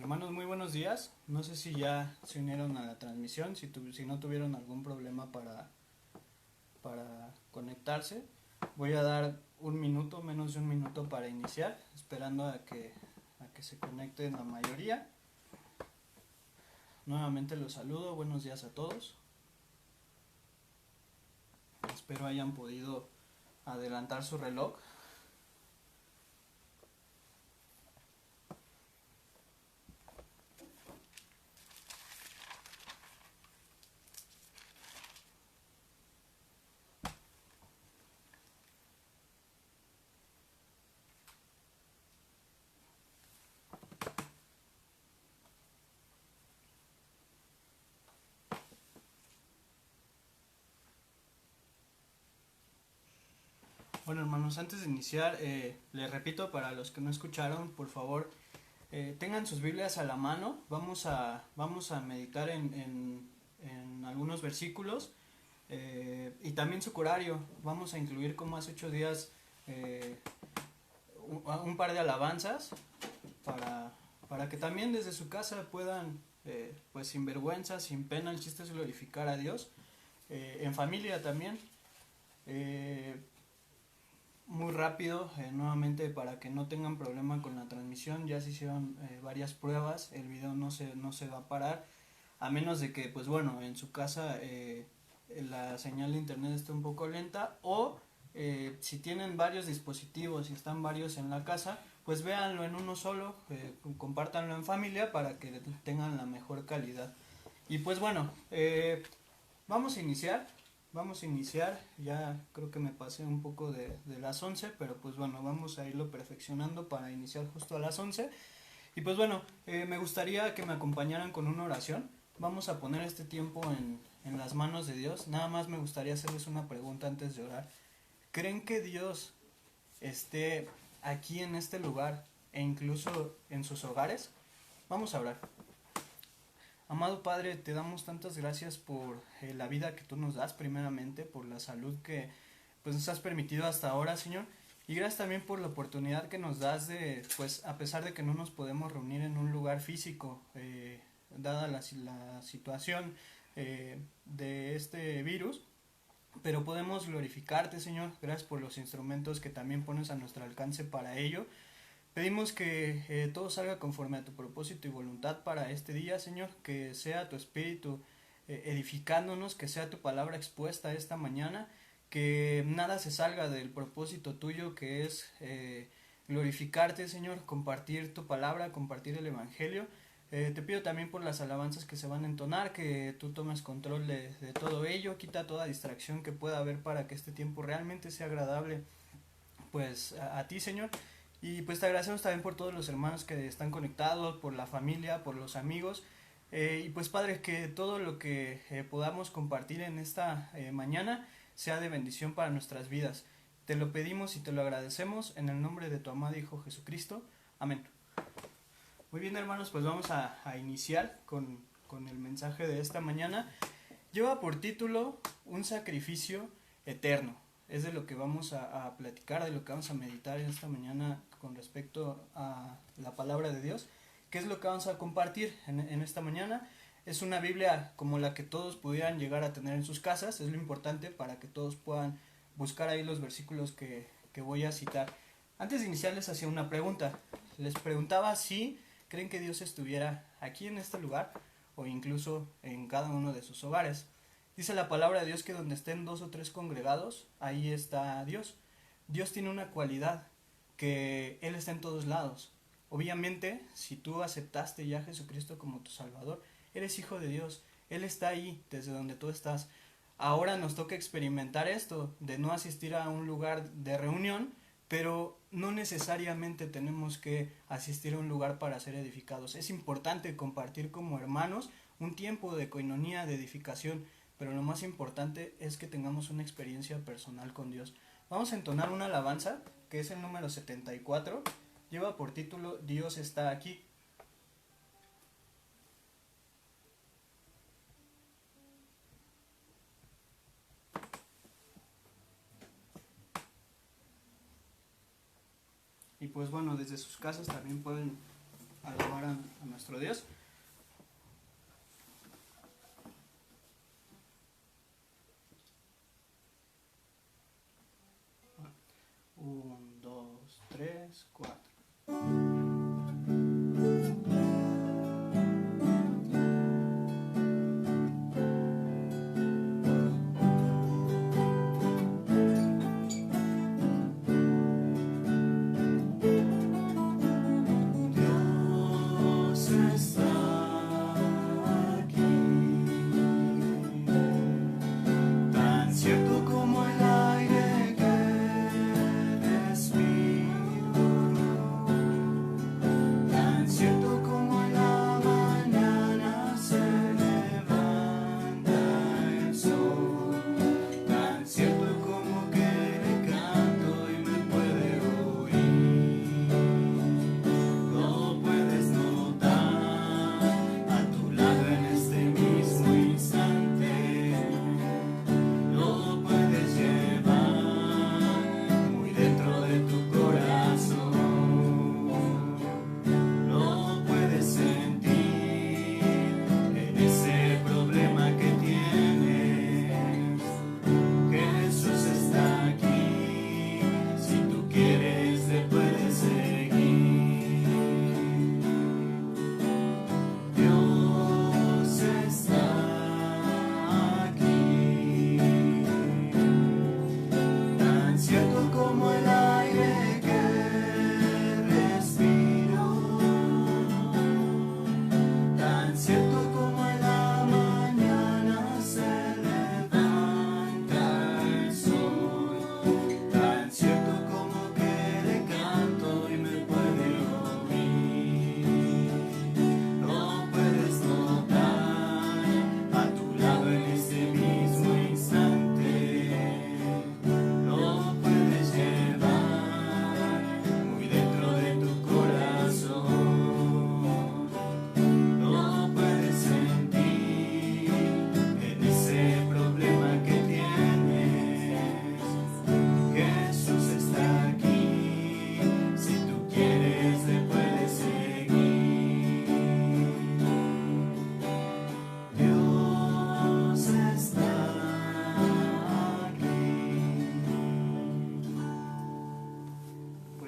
Hermanos, muy buenos días. No sé si ya se unieron a la transmisión, si no tuvieron algún problema para conectarse. Voy a dar un minuto, menos de un minuto para iniciar, esperando a que se conecten la mayoría. Nuevamente los saludo, buenos días a todos. Espero hayan podido adelantar su reloj. Bueno, hermanos, antes de iniciar, les repito para los que no escucharon, por favor, tengan sus Biblias a la mano. Vamos a meditar en algunos versículos y también su corario. Vamos a incluir, como hace 8 días, eh, un par de alabanzas para, para que también desde su casa puedan, pues sin vergüenza, sin pena, el chiste es glorificar a Dios. En familia también. Eh, Muy rápido, nuevamente para que no tengan problema con la transmisión, ya se hicieron varias pruebas, el video no se va a parar, a menos de que, pues bueno, en su casa la señal de internet esté un poco lenta, o si tienen varios dispositivos y están varios en la casa, pues véanlo en uno solo, compártanlo en familia para que tengan la mejor calidad. Y pues bueno, vamos a iniciar. Vamos a iniciar, ya creo que me pasé un poco de las 11, pero pues bueno, vamos a irlo perfeccionando para iniciar justo a las 11. Y pues bueno, me gustaría que me acompañaran con una oración. Vamos a poner este tiempo en las manos de Dios. Nada más me gustaría hacerles una pregunta antes de orar. ¿Creen que Dios esté aquí en este lugar e incluso en sus hogares? Vamos a orar. Amado Padre, te damos tantas gracias por la vida que tú nos das, primeramente, por la salud que pues nos has permitido hasta ahora, Señor. Y gracias también por la oportunidad que nos das de, pues a pesar de que no nos podemos reunir en un lugar físico, dada la situación de este virus, pero podemos glorificarte, Señor. Gracias por los instrumentos que también pones a nuestro alcance para ello. Pedimos que todo salga conforme a tu propósito y voluntad para este día, Señor, que sea tu espíritu edificándonos, que sea tu palabra expuesta esta mañana, que nada se salga del propósito tuyo, que es glorificarte, Señor, compartir tu palabra, compartir el Evangelio. Te pido también por las alabanzas que se van a entonar, que tú tomes control de todo ello, quita toda distracción que pueda haber para que este tiempo realmente sea agradable pues a ti, Señor. Y pues te agradecemos también por todos los hermanos que están conectados, por la familia, por los amigos. Y pues Padre, que todo lo que podamos compartir en esta mañana sea de bendición para nuestras vidas. Te lo pedimos y te lo agradecemos en el nombre de tu amado Hijo Jesucristo. Amén. Muy bien, hermanos, pues vamos a iniciar con el mensaje de esta mañana. Lleva por título Un sacrificio eterno. Es de lo que vamos a platicar, de lo que vamos a meditar esta mañana con respecto a la palabra de Dios. ¿Qué es lo que vamos a compartir en esta mañana? Es una Biblia como la que todos pudieran llegar a tener en sus casas. Es lo importante para que todos puedan buscar ahí los versículos que voy a citar. Antes de iniciar les hacía una pregunta. Les preguntaba si creen que Dios estuviera aquí en este lugar o incluso en cada uno de sus hogares. Dice la palabra de Dios que donde estén dos o tres congregados, ahí está Dios. Dios tiene una cualidad, que Él está en todos lados. Obviamente, si tú aceptaste ya a Jesucristo como tu Salvador, eres hijo de Dios. Él está ahí, desde donde tú estás. Ahora nos toca experimentar esto, de no asistir a un lugar de reunión, pero no necesariamente tenemos que asistir a un lugar para ser edificados. Es importante compartir como hermanos un tiempo de coinonía, de edificación, pero lo más importante es que tengamos una experiencia personal con Dios. Vamos a entonar una alabanza, que es el número 74, lleva por título Dios está aquí. Y pues bueno, desde sus casas también pueden alabar a nuestro Dios. Un, dos, tres, cuatro.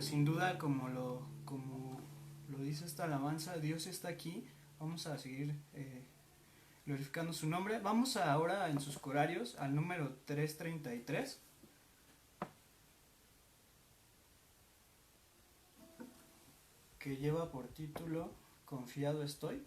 Sin duda, como lo dice esta alabanza, Dios está aquí. Vamos a seguir glorificando su nombre. Vamos ahora en sus corarios al número 333, que lleva por título Confiado estoy.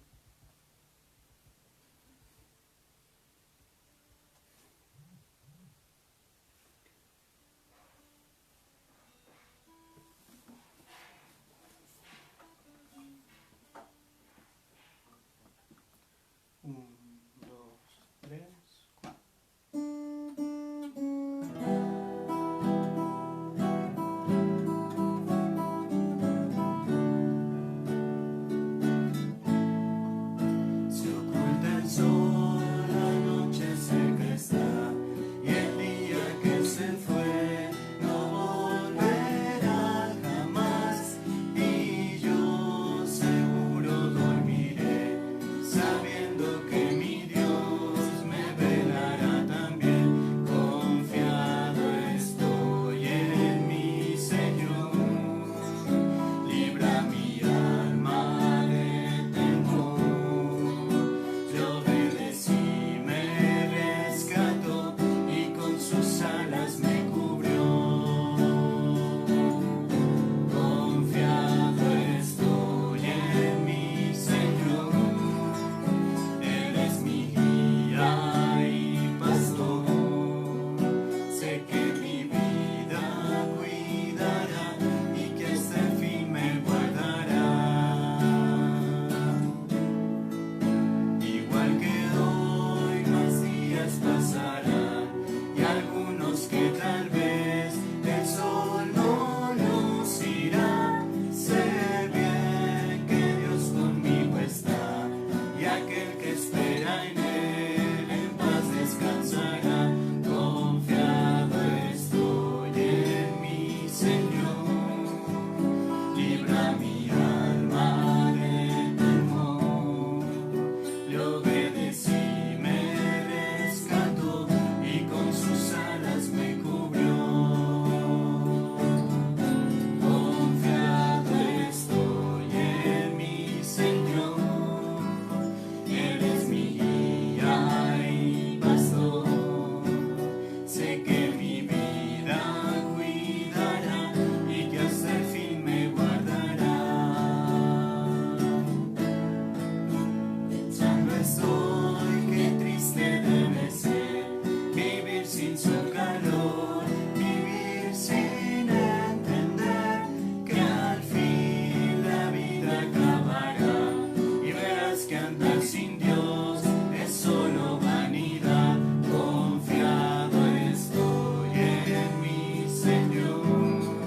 andar sin Dios es solo vanidad. Confiado estoy en mi Señor,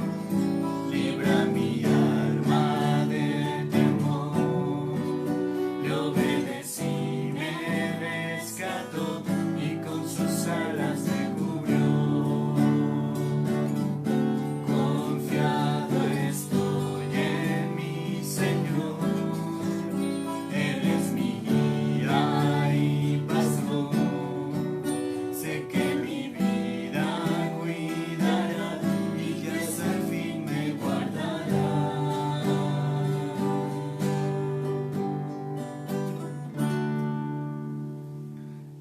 libra mi alma de temor. Le obedecí, me rescató y con sus alas me cubrió. Confiado estoy en mi Señor, Él es mi guía y pastor. Sé que mi vida cuidará y que hasta el fin me guardará.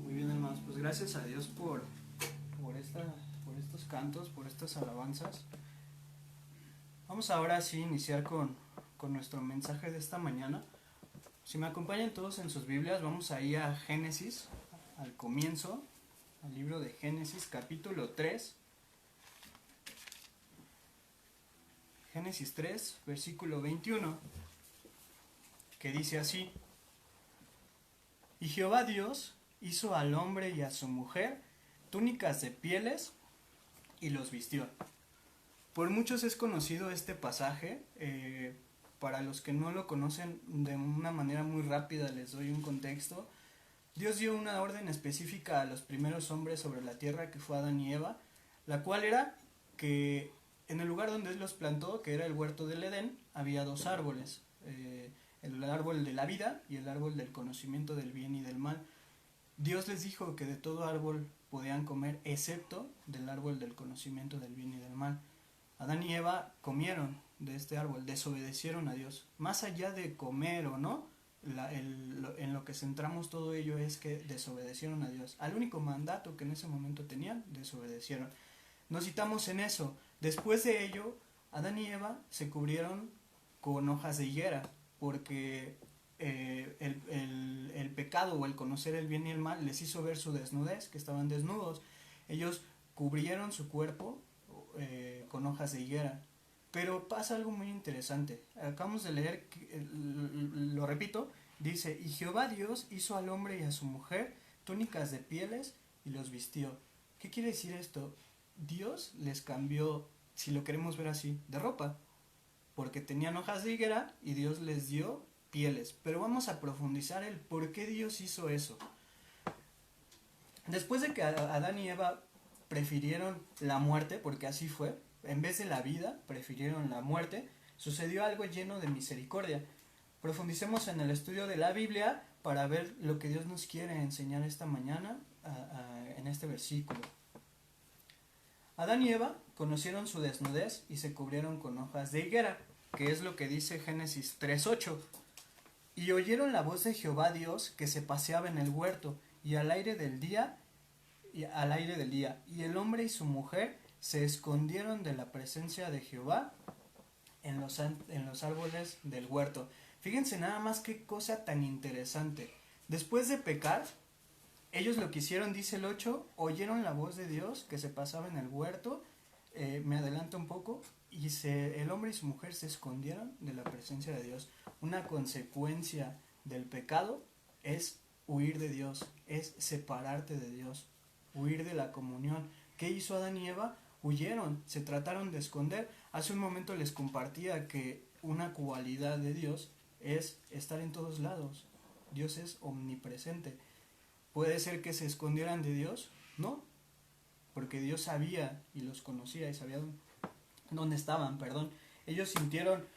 Muy bien, hermanos, pues gracias a Dios por estos cantos, por estas alabanzas. Vamos ahora sí a iniciar con nuestro mensaje de esta mañana. Si me acompañan todos en sus Biblias, vamos ahí a Génesis, al comienzo, al libro de Génesis, capítulo 3. Génesis 3, versículo 21, que dice así: Y Jehová Dios hizo al hombre y a su mujer túnicas de pieles y los vistió. Por muchos es conocido este pasaje. Para los que no lo conocen, de una manera muy rápida les doy un contexto. Dios dio una orden específica a los primeros hombres sobre la tierra, que fue Adán y Eva, la cual era que en el lugar donde Él los plantó, que era el huerto del Edén, había dos árboles, el árbol de la vida y el árbol del conocimiento del bien y del mal. Dios les dijo que de todo árbol podían comer, excepto del árbol del conocimiento del bien y del mal. Adán y Eva comieron de este árbol, desobedecieron a Dios. Más allá de comer o no, en lo que centramos todo ello es que desobedecieron a Dios. Al único mandato que en ese momento tenían, desobedecieron. Nos citamos en eso. Después de ello, Adán y Eva se cubrieron con hojas de higuera, porque el pecado o el conocer el bien y el mal les hizo ver su desnudez, que estaban desnudos. Ellos cubrieron su cuerpo con hojas de higuera. Pero pasa algo muy interesante. Acabamos de leer, lo repito, dice: y Jehová Dios hizo al hombre y a su mujer túnicas de pieles y los vistió. ¿Qué quiere decir esto? Dios les cambió, si lo queremos ver así, de ropa, porque tenían hojas de higuera y Dios les dio pieles. Pero vamos a profundizar el por qué Dios hizo eso. Después de que Adán y Eva prefirieron la muerte, porque así fue, en vez de la vida, prefirieron la muerte, sucedió algo lleno de misericordia. Profundicemos en el estudio de la Biblia para ver lo que Dios nos quiere enseñar esta mañana en este versículo. Adán y Eva conocieron su desnudez y se cubrieron con hojas de higuera, que es lo que dice Génesis 3:8. Y oyeron la voz de Jehová Dios que se paseaba en el huerto y al aire del día, y el hombre y su mujer se escondieron de la presencia de Jehová en los árboles del huerto. Fíjense nada más qué cosa tan interesante. Después de pecar, ellos lo que hicieron, dice el 8, oyeron la voz de Dios que se pasaba en el huerto, me adelanto un poco, y el hombre y su mujer se escondieron de la presencia de Dios. Una consecuencia del pecado es huir de Dios, es separarte de Dios, huir de la comunión. ¿Qué hizo Adán y Eva? Huyeron, se trataron de esconder. Hace un momento les compartía que una cualidad de Dios es estar en todos lados. Dios es omnipresente. ¿Puede ser que se escondieran de Dios? No, porque Dios sabía y los conocía y sabía dónde estaban, Ellos sintieron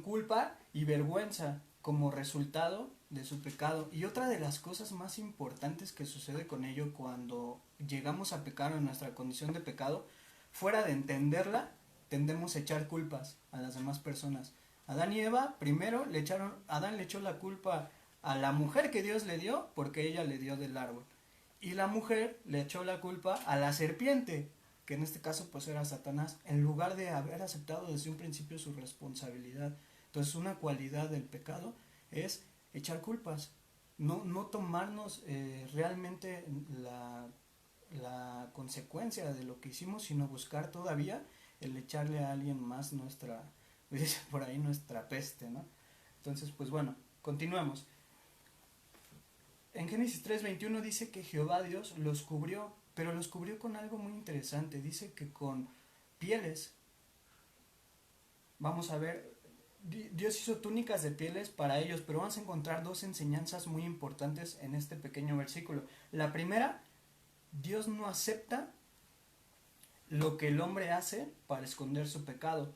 culpa y vergüenza como resultado de su pecado. Y otra de las cosas más importantes que sucede con ello cuando llegamos a pecar en nuestra condición de pecado, fuera de entenderla, tendemos a echar culpas a las demás personas. Adán y Eva, primero Adán le echó la culpa a la mujer que Dios le dio porque ella le dio del árbol. Y la mujer le echó la culpa a la serpiente, que en este caso pues era Satanás, en lugar de haber aceptado desde un principio su responsabilidad. Entonces una cualidad del pecado es echar culpas, no tomarnos realmente la consecuencia de lo que hicimos, sino buscar todavía el echarle a alguien más nuestra, por ahí nuestra peste, ¿no? Entonces pues bueno, continuemos. En Génesis 3:21 dice que Jehová Dios los cubrió, pero los cubrió con algo muy interesante. Dice que con pieles. Vamos a ver, Dios hizo túnicas de pieles para ellos, pero vamos a encontrar dos enseñanzas muy importantes en este pequeño versículo. La primera, Dios no acepta lo que el hombre hace para esconder su pecado.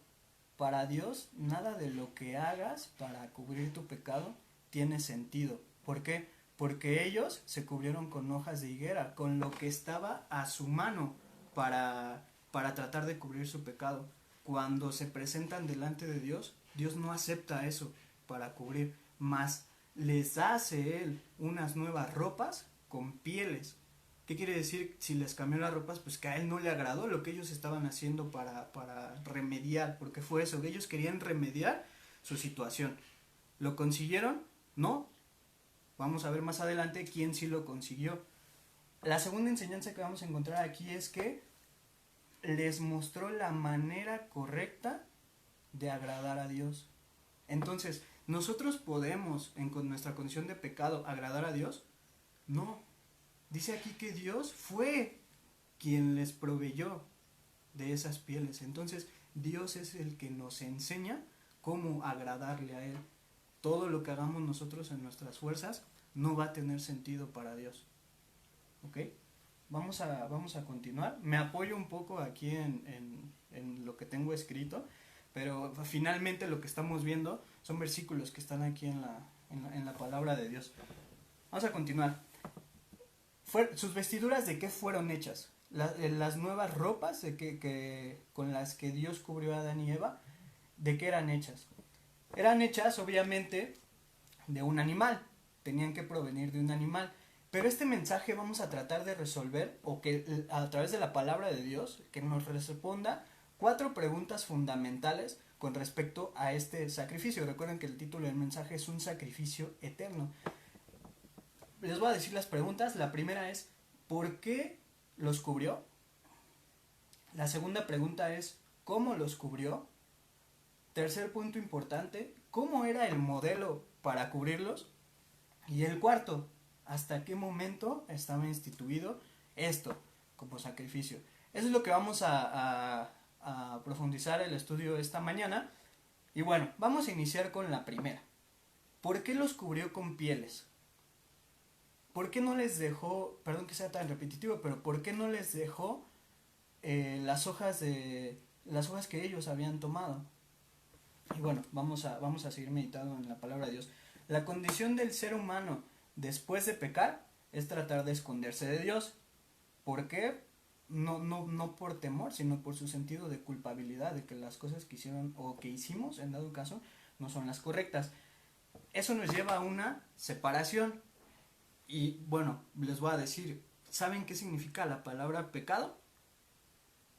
Para Dios, nada de lo que hagas para cubrir tu pecado tiene sentido. ¿Por qué? Porque ellos se cubrieron con hojas de higuera, con lo que estaba a su mano para tratar de cubrir su pecado. Cuando se presentan delante de Dios, Dios no acepta eso para cubrir, más les hace Él unas nuevas ropas con pieles. ¿Qué quiere decir? Si les cambió las ropas, pues que a Él no le agradó lo que ellos estaban haciendo para remediar, porque fue eso, ellos querían remediar su situación. ¿Lo consiguieron? No. Vamos a ver más adelante quién sí lo consiguió. La segunda enseñanza que vamos a encontrar aquí es que les mostró la manera correcta de agradar a Dios. Entonces, ¿nosotros podemos, con nuestra condición de pecado, agradar a Dios? No. Dice aquí que Dios fue quien les proveyó de esas pieles. Entonces, Dios es el que nos enseña cómo agradarle a Él. Todo lo que hagamos nosotros en nuestras fuerzas no va a tener sentido para Dios. ¿Ok? Vamos a continuar. Me apoyo un poco aquí en lo que tengo escrito, pero finalmente lo que estamos viendo son versículos que están aquí en la palabra de Dios. Vamos a continuar. ¿Sus vestiduras de qué fueron hechas? Las nuevas ropas con las que Dios cubrió a Adán y Eva, ¿de qué eran hechas? Eran hechas obviamente de un animal, tenían que provenir de un animal. Pero este mensaje vamos a tratar de resolver, o que a través de la palabra de Dios, que nos responda 4 preguntas fundamentales con respecto a este sacrificio. Recuerden que el título del mensaje es un sacrificio eterno. Les voy a decir las preguntas. La primera es, ¿por qué los cubrió? La segunda pregunta es, ¿cómo los cubrió? Tercer punto importante, ¿cómo era el modelo para cubrirlos? Y el cuarto, ¿hasta qué momento estaba instituido esto como sacrificio? Eso es lo que vamos a profundizar el estudio esta mañana. Y bueno, vamos a iniciar con la primera. ¿Por qué los cubrió con pieles? ¿Por qué no les dejó, perdón que sea tan repetitivo, pero por qué no les dejó las hojas que ellos habían tomado? Y bueno, vamos a seguir meditando en la palabra de Dios. La condición del ser humano después de pecar es tratar de esconderse de Dios. ¿Por qué? No por temor, sino por su sentido de culpabilidad, de que las cosas que hicieron o que hicimos, en dado caso, no son las correctas. Eso nos lleva a una separación. Y bueno, les voy a decir, ¿saben qué significa la palabra pecado?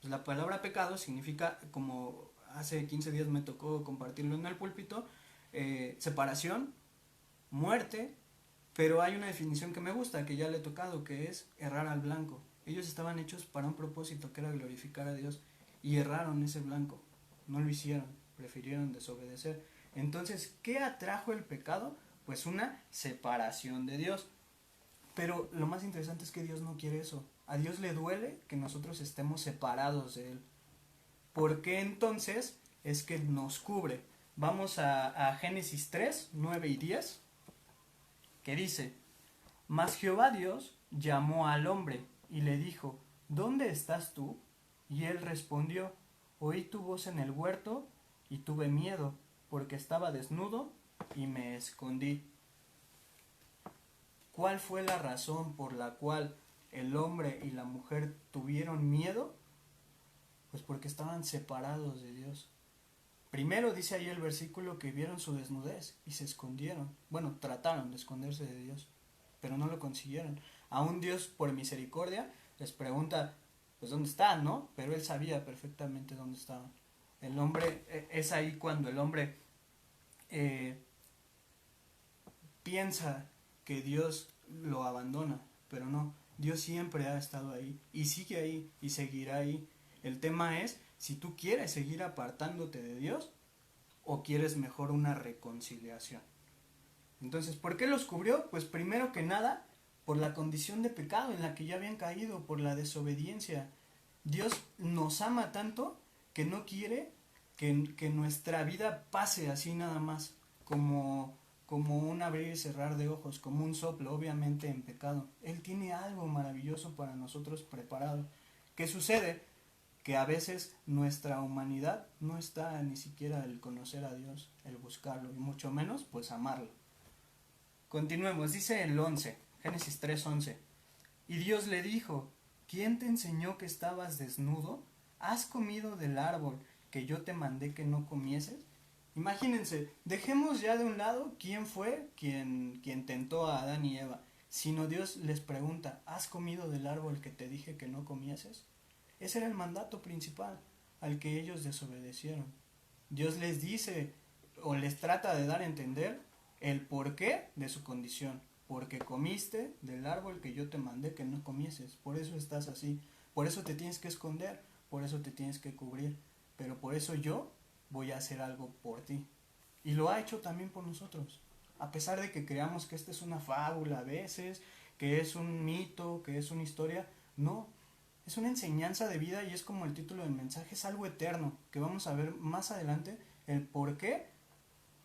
Pues la palabra pecado significa, como hace 15 días me tocó compartirlo en el púlpito, separación, muerte, pero hay una definición que me gusta, que ya le he tocado, que es errar al blanco. Ellos estaban hechos para un propósito que era glorificar a Dios y erraron ese blanco, no lo hicieron, prefirieron desobedecer. Entonces, ¿qué atrajo el pecado? Pues una separación de Dios. Pero lo más interesante es que Dios no quiere eso. A Dios le duele que nosotros estemos separados de Él. ¿Por qué entonces es que nos cubre? Vamos a Génesis 3, 9 y 10, que dice: Mas Jehová Dios llamó al hombre y le dijo: ¿Dónde estás tú? Y él respondió: Oí tu voz en el huerto y tuve miedo, porque estaba desnudo y me escondí. ¿Cuál fue la razón por la cual el hombre y la mujer tuvieron miedo? Pues porque estaban separados de Dios. Primero dice ahí el versículo que vieron su desnudez y se escondieron. Bueno, trataron de esconderse de Dios, pero no lo consiguieron. Aún Dios, por misericordia, les pregunta, pues ¿dónde están, no? Pero él sabía perfectamente dónde estaban. El hombre, es ahí cuando el hombre piensa que Dios lo abandona, pero no, Dios siempre ha estado ahí y sigue ahí y seguirá ahí. El tema es si tú quieres seguir apartándote de Dios o quieres mejor una reconciliación. Entonces, ¿por qué los cubrió? Pues primero que nada, por la condición de pecado en la que ya habían caído, por la desobediencia. Dios nos ama tanto que no quiere que nuestra vida pase así nada más, como un abrir y cerrar de ojos, como un soplo, obviamente en pecado. Él tiene algo maravilloso para nosotros preparado. ¿Qué sucede? Que a veces nuestra humanidad no está ni siquiera el conocer a Dios, el buscarlo, y mucho menos pues amarlo. Continuemos, dice el 11, Génesis 3:11. Y Dios le dijo, ¿quién te enseñó que estabas desnudo? ¿Has comido del árbol que yo te mandé que no comieses? Imagínense, dejemos ya de un lado quién fue quien tentó a Adán y Eva, sino Dios les pregunta, ¿has comido del árbol que te dije que no comieses? Ese era el mandato principal al que ellos desobedecieron. Dios les dice o les trata de dar a entender el porqué de su condición. Porque comiste del árbol que yo te mandé que no comieses. Por eso estás así. Por eso te tienes que esconder. Por eso te tienes que cubrir. Pero por eso yo voy a hacer algo por ti. Y lo ha hecho también por nosotros. A pesar de que creamos que esta es una fábula a veces, que es un mito, que es una historia, no. Es una enseñanza de vida y es como el título del mensaje, es algo eterno, que vamos a ver más adelante el por qué,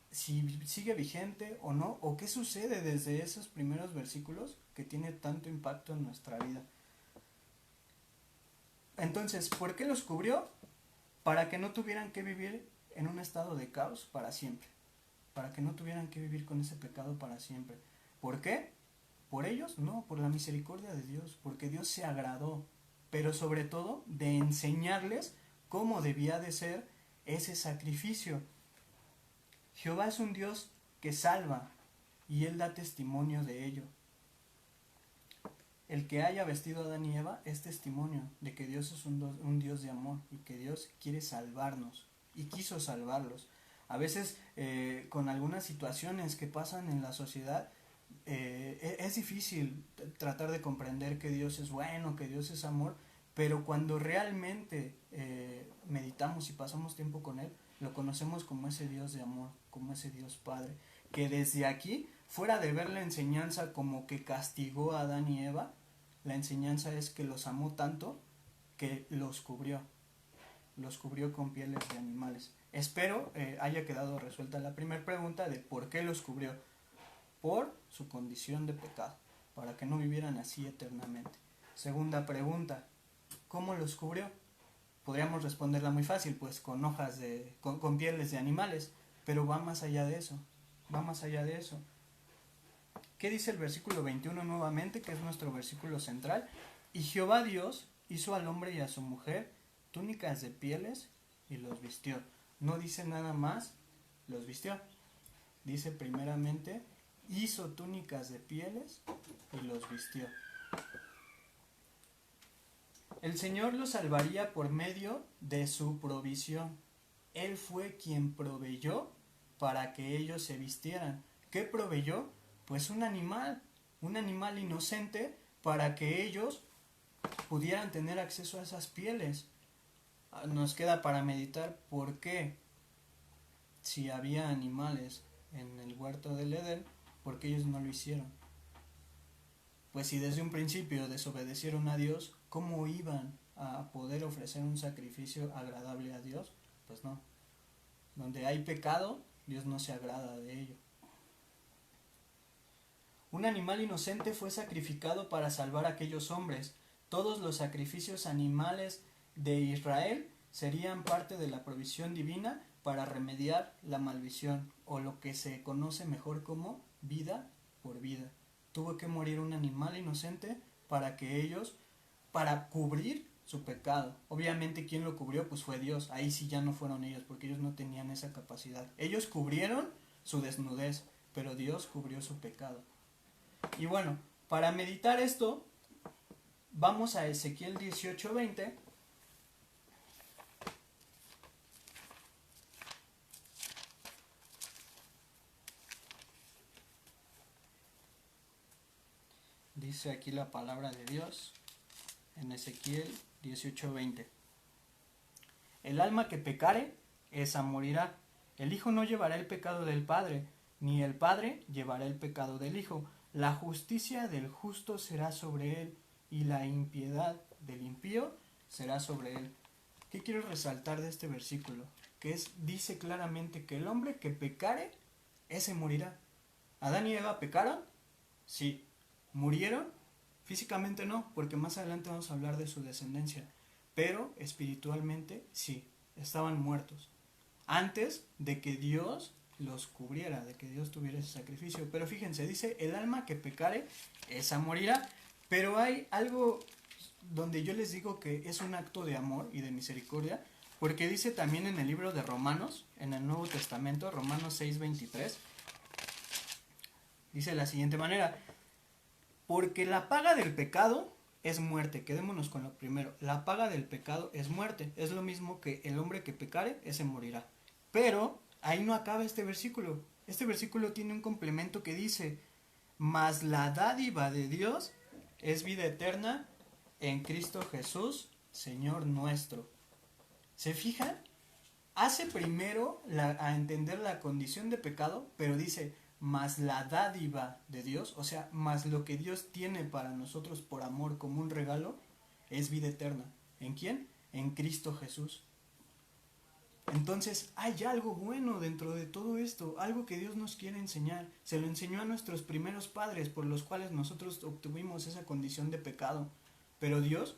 si sigue vigente o no, o qué sucede desde esos primeros versículos que tiene tanto impacto en nuestra vida. Entonces, ¿por qué los cubrió? Para que no tuvieran que vivir en un estado de caos para siempre, para que no tuvieran que vivir con ese pecado para siempre. ¿Por qué? ¿Por ellos? No, por la misericordia de Dios, porque Dios se agradó, pero sobre todo de enseñarles cómo debía de ser ese sacrificio. Jehová es un Dios que salva y Él da testimonio de ello. El que haya vestido a Adán y Eva es testimonio de que Dios es un Dios de amor y que Dios quiere salvarnos y quiso salvarlos. A veces con algunas situaciones que pasan en la sociedad es difícil tratar de comprender que Dios es bueno, que Dios es amor, pero cuando realmente meditamos y pasamos tiempo con Él, lo conocemos como ese Dios de amor, como ese Dios Padre, que desde aquí, fuera de ver la enseñanza como que castigó a Adán y Eva, la enseñanza es que los amó tanto que los cubrió con pieles de animales. Espero haya quedado resuelta la primera pregunta de por qué los cubrió. Por su condición de pecado, para que no vivieran así eternamente. Segunda pregunta, ¿cómo los cubrió? Podríamos responderla muy fácil, pues con hojas con pieles de animales, pero va más allá de eso, va más allá de eso. ¿Qué dice el versículo 21 nuevamente, que es nuestro versículo central? Y Jehová Dios hizo al hombre y a su mujer túnicas de pieles y los vistió. No dice nada más, los vistió. Dice primeramente, hizo túnicas de pieles y los vistió. El Señor los salvaría por medio de su provisión. Él fue quien proveyó para que ellos se vistieran. ¿Qué proveyó? Pues un animal inocente para que ellos pudieran tener acceso a esas pieles. Nos queda para meditar por qué, si había animales en el huerto del Edén, ¿por qué ellos no lo hicieron? Pues si desde un principio desobedecieron a Dios, ¿cómo iban a poder ofrecer un sacrificio agradable a Dios? Pues no. Donde hay pecado, Dios no se agrada de ello. Un animal inocente fue sacrificado para salvar a aquellos hombres. Todos los sacrificios animales de Israel serían parte de la provisión divina para remediar la maldición, o lo que se conoce mejor como vida por vida. Tuvo que morir un animal inocente para que ellos, para cubrir su pecado. Obviamente quien lo cubrió pues fue Dios. Ahí sí ya no fueron ellos, porque ellos no tenían esa capacidad. Ellos cubrieron su desnudez, pero Dios cubrió su pecado. Y bueno, para meditar esto, vamos a Ezequiel 18:20. Dice aquí la palabra de Dios en Ezequiel 18:20. El alma que pecare, esa morirá. El hijo no llevará el pecado del padre, ni el Padre llevará el pecado del Hijo. La justicia del justo será sobre él, y la impiedad del impío será sobre él. ¿Qué quiero resaltar de este versículo? Dice claramente que el hombre que pecare, ese morirá. ¿Adán y Eva pecaron? Sí. ¿Murieron? Físicamente no, porque más adelante vamos a hablar de su descendencia. Pero espiritualmente sí, estaban muertos. Antes de que Dios los cubriera, de que Dios tuviera ese sacrificio. Pero fíjense, dice, el alma que pecare, esa morirá. Pero hay algo donde yo les digo que es un acto de amor y de misericordia, porque dice también en el libro de Romanos, en el Nuevo Testamento, Romanos 6:23, dice de la siguiente manera: porque la paga del pecado es muerte. Quedémonos con lo primero. La paga del pecado es muerte. Es lo mismo que el hombre que pecare, ese morirá. Pero ahí no acaba este versículo. Este versículo tiene un complemento que dice: mas la dádiva de Dios es vida eterna en Cristo Jesús, Señor nuestro. ¿Se fijan? Hace primero a entender la condición de pecado, pero dice, más la dádiva de Dios, o sea, más lo que Dios tiene para nosotros por amor como un regalo, es vida eterna. ¿En quién? En Cristo Jesús. Entonces hay algo bueno dentro de todo esto, algo que Dios nos quiere enseñar. Se lo enseñó a nuestros primeros padres, por los cuales nosotros obtuvimos esa condición de pecado. Pero Dios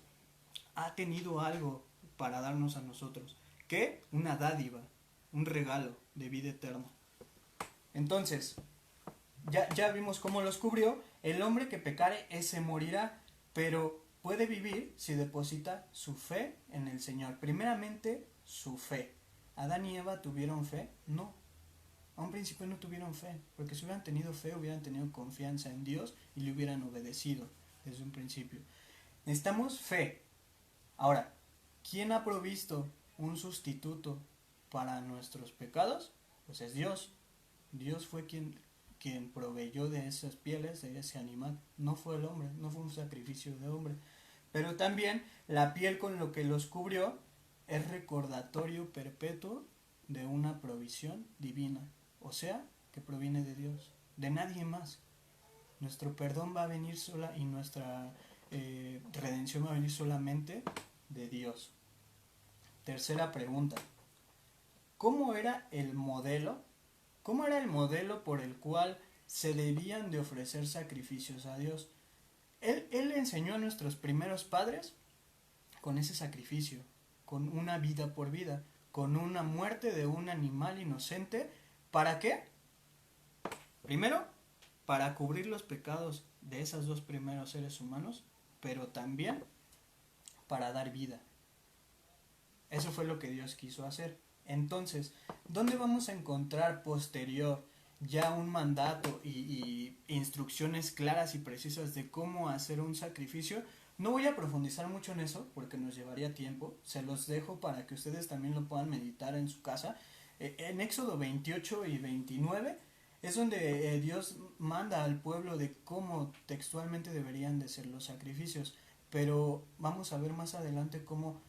ha tenido algo para darnos a nosotros. ¿Qué? Una dádiva, un regalo de vida eterna. Entonces, ya vimos cómo los cubrió. El hombre que pecare, ese morirá, pero puede vivir si deposita su fe en el Señor. Primeramente, su fe. ¿Adán y Eva tuvieron fe? No. A un principio no tuvieron fe, porque si hubieran tenido fe, hubieran tenido confianza en Dios y le hubieran obedecido desde un principio. Necesitamos fe. Ahora, ¿quién ha provisto un sustituto para nuestros pecados? Pues es Dios. Dios fue quien proveyó de esas pieles, de ese animal. No fue el hombre, no fue un sacrificio de hombre. Pero también la piel con lo que los cubrió es recordatorio perpetuo de una provisión divina. O sea, que proviene de Dios, de nadie más. Nuestro perdón va a venir sola y nuestra redención va a venir solamente de Dios. Tercera pregunta. ¿Cómo era el modelo? ¿Cómo era el modelo por el cual se debían de ofrecer sacrificios a Dios? Él enseñó a nuestros primeros padres con ese sacrificio, con una vida por vida, con una muerte de un animal inocente. ¿Para qué? Primero, para cubrir los pecados de esos dos primeros seres humanos, pero también para dar vida. Eso fue lo que Dios quiso hacer. Entonces, ¿dónde vamos a encontrar posterior ya un mandato y instrucciones claras y precisas de cómo hacer un sacrificio? No voy a profundizar mucho en eso porque nos llevaría tiempo. Se los dejo para que ustedes también lo puedan meditar en su casa. En Éxodo 28 y 29 es donde Dios manda al pueblo de cómo textualmente deberían de ser los sacrificios. Pero vamos a ver más adelante cómo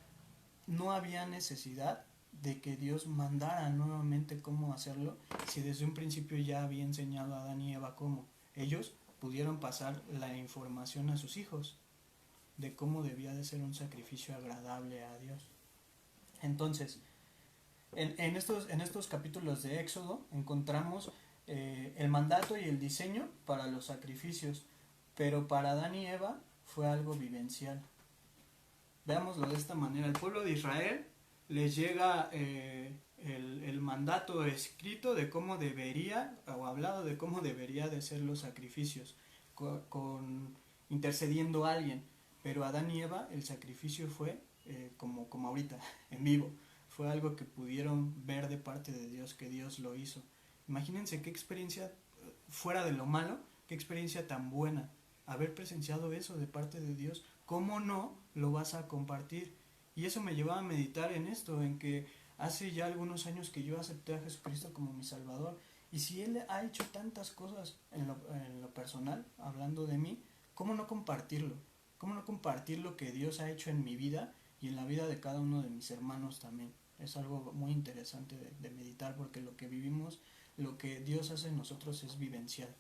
no había necesidad de que Dios mandara nuevamente cómo hacerlo, si desde un principio ya había enseñado a Adán y Eva cómo. Ellos pudieron pasar la información a sus hijos de cómo debía de ser un sacrificio agradable a Dios. Entonces, en estos capítulos de Éxodo encontramos el mandato y el diseño para los sacrificios, pero para Adán y Eva fue algo vivencial. Veámoslo de esta manera. El pueblo de Israel les llega el mandato escrito de cómo debería, o hablado de cómo debería de ser los sacrificios, intercediendo a alguien. Pero Adán y Eva, el sacrificio fue como ahorita, en vivo. Fue algo que pudieron ver de parte de Dios, que Dios lo hizo. Imagínense qué experiencia, fuera de lo malo, qué experiencia tan buena, haber presenciado eso de parte de Dios. ¿Cómo no lo vas a compartir? Y eso me llevaba a meditar en esto, en que hace ya algunos años que yo acepté a Jesucristo como mi Salvador. Y si Él ha hecho tantas cosas en lo personal, hablando de mí, ¿cómo no compartirlo? ¿Cómo no compartir lo que Dios ha hecho en mi vida y en la vida de cada uno de mis hermanos también? Es algo muy interesante de meditar, porque lo que vivimos lo que Dios hace en nosotros es vivencial,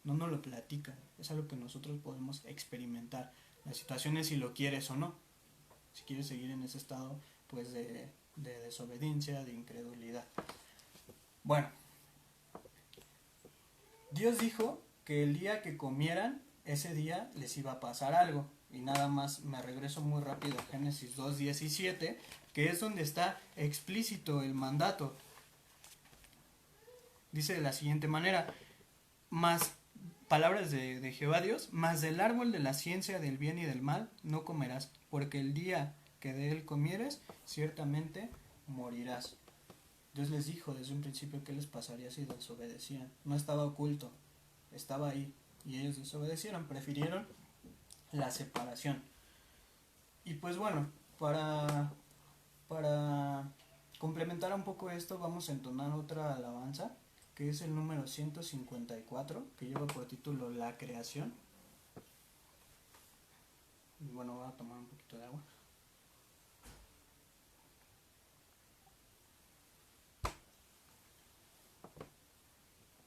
no nos lo platican, es algo que nosotros podemos experimentar. La situación es si lo quieres o no, si quieres seguir en ese estado pues de desobediencia, de incredulidad. Bueno, Dios dijo que el día que comieran, ese día les iba a pasar algo. Y nada más me regreso muy rápido a Génesis 2:17, que es donde está explícito el mandato. Dice de la siguiente manera, más palabras de Jehová Dios, mas del árbol de la ciencia del bien y del mal no comerás, porque el día que de él comieres, ciertamente morirás. Dios les dijo desde un principio qué les pasaría si desobedecían. No estaba oculto, estaba ahí. Y ellos desobedecieron, prefirieron la separación. Y pues bueno, para complementar un poco esto, vamos a entonar otra alabanza, que es el número 154, que lleva por título La Creación. Y bueno, voy a tomar un poquito de agua.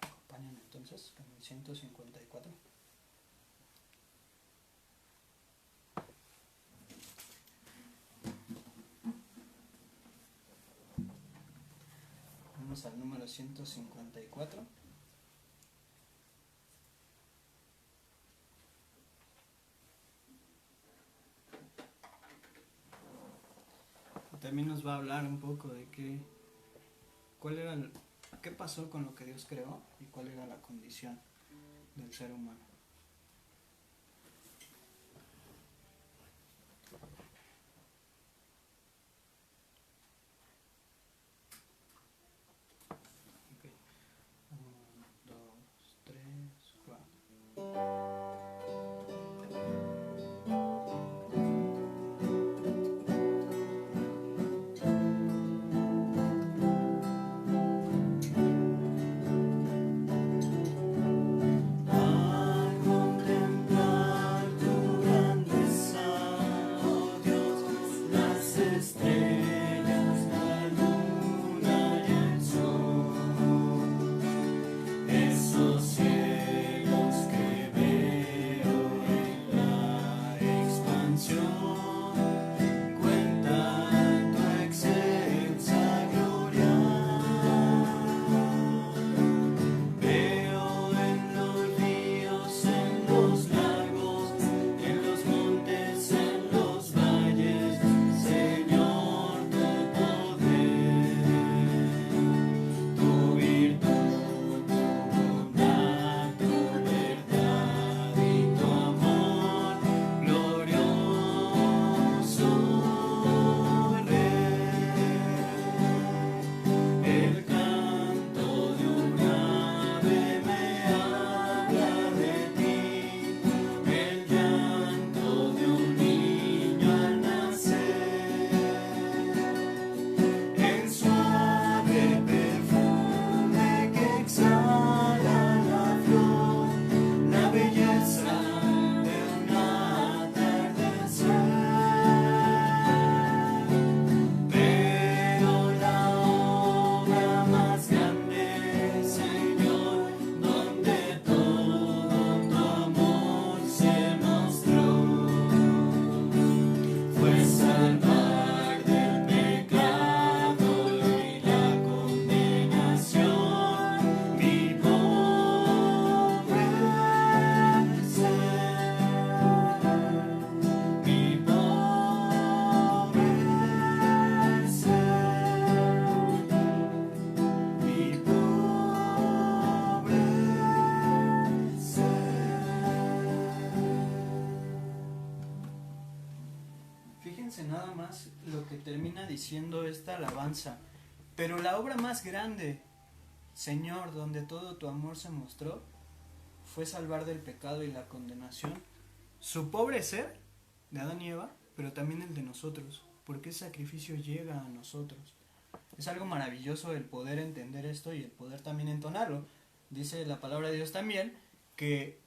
Acompáñenme entonces con el 154. Vamos al número 154. También nos va a hablar un poco de qué pasó con lo que Dios creó y cuál era la condición del ser humano. Okay. 1, 2, 3, 4. Nada más lo que termina diciendo esta alabanza. Pero la obra más grande, Señor, donde todo tu amor se mostró, fue salvar del pecado y la condenación su pobre ser de Adán y Eva, pero también el de nosotros, porque ese sacrificio llega a nosotros. Es algo maravilloso el poder entender esto y el poder también entonarlo. Dice la palabra de Dios también que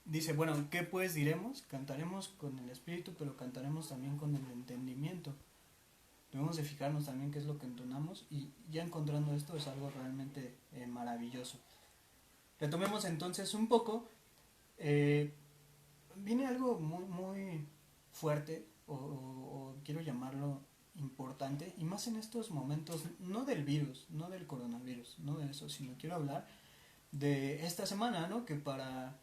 dice, bueno, ¿qué pues diremos? Cantaremos con el espíritu, pero cantaremos también con el entendimiento. debemos de fijarnos también qué es lo que entonamos, y ya encontrando esto es algo realmente maravilloso. Retomemos entonces un poco. Viene algo muy fuerte, o quiero llamarlo importante, y más en estos momentos, no del virus, no del coronavirus, no de eso, sino quiero hablar de esta semana, ¿no? Que para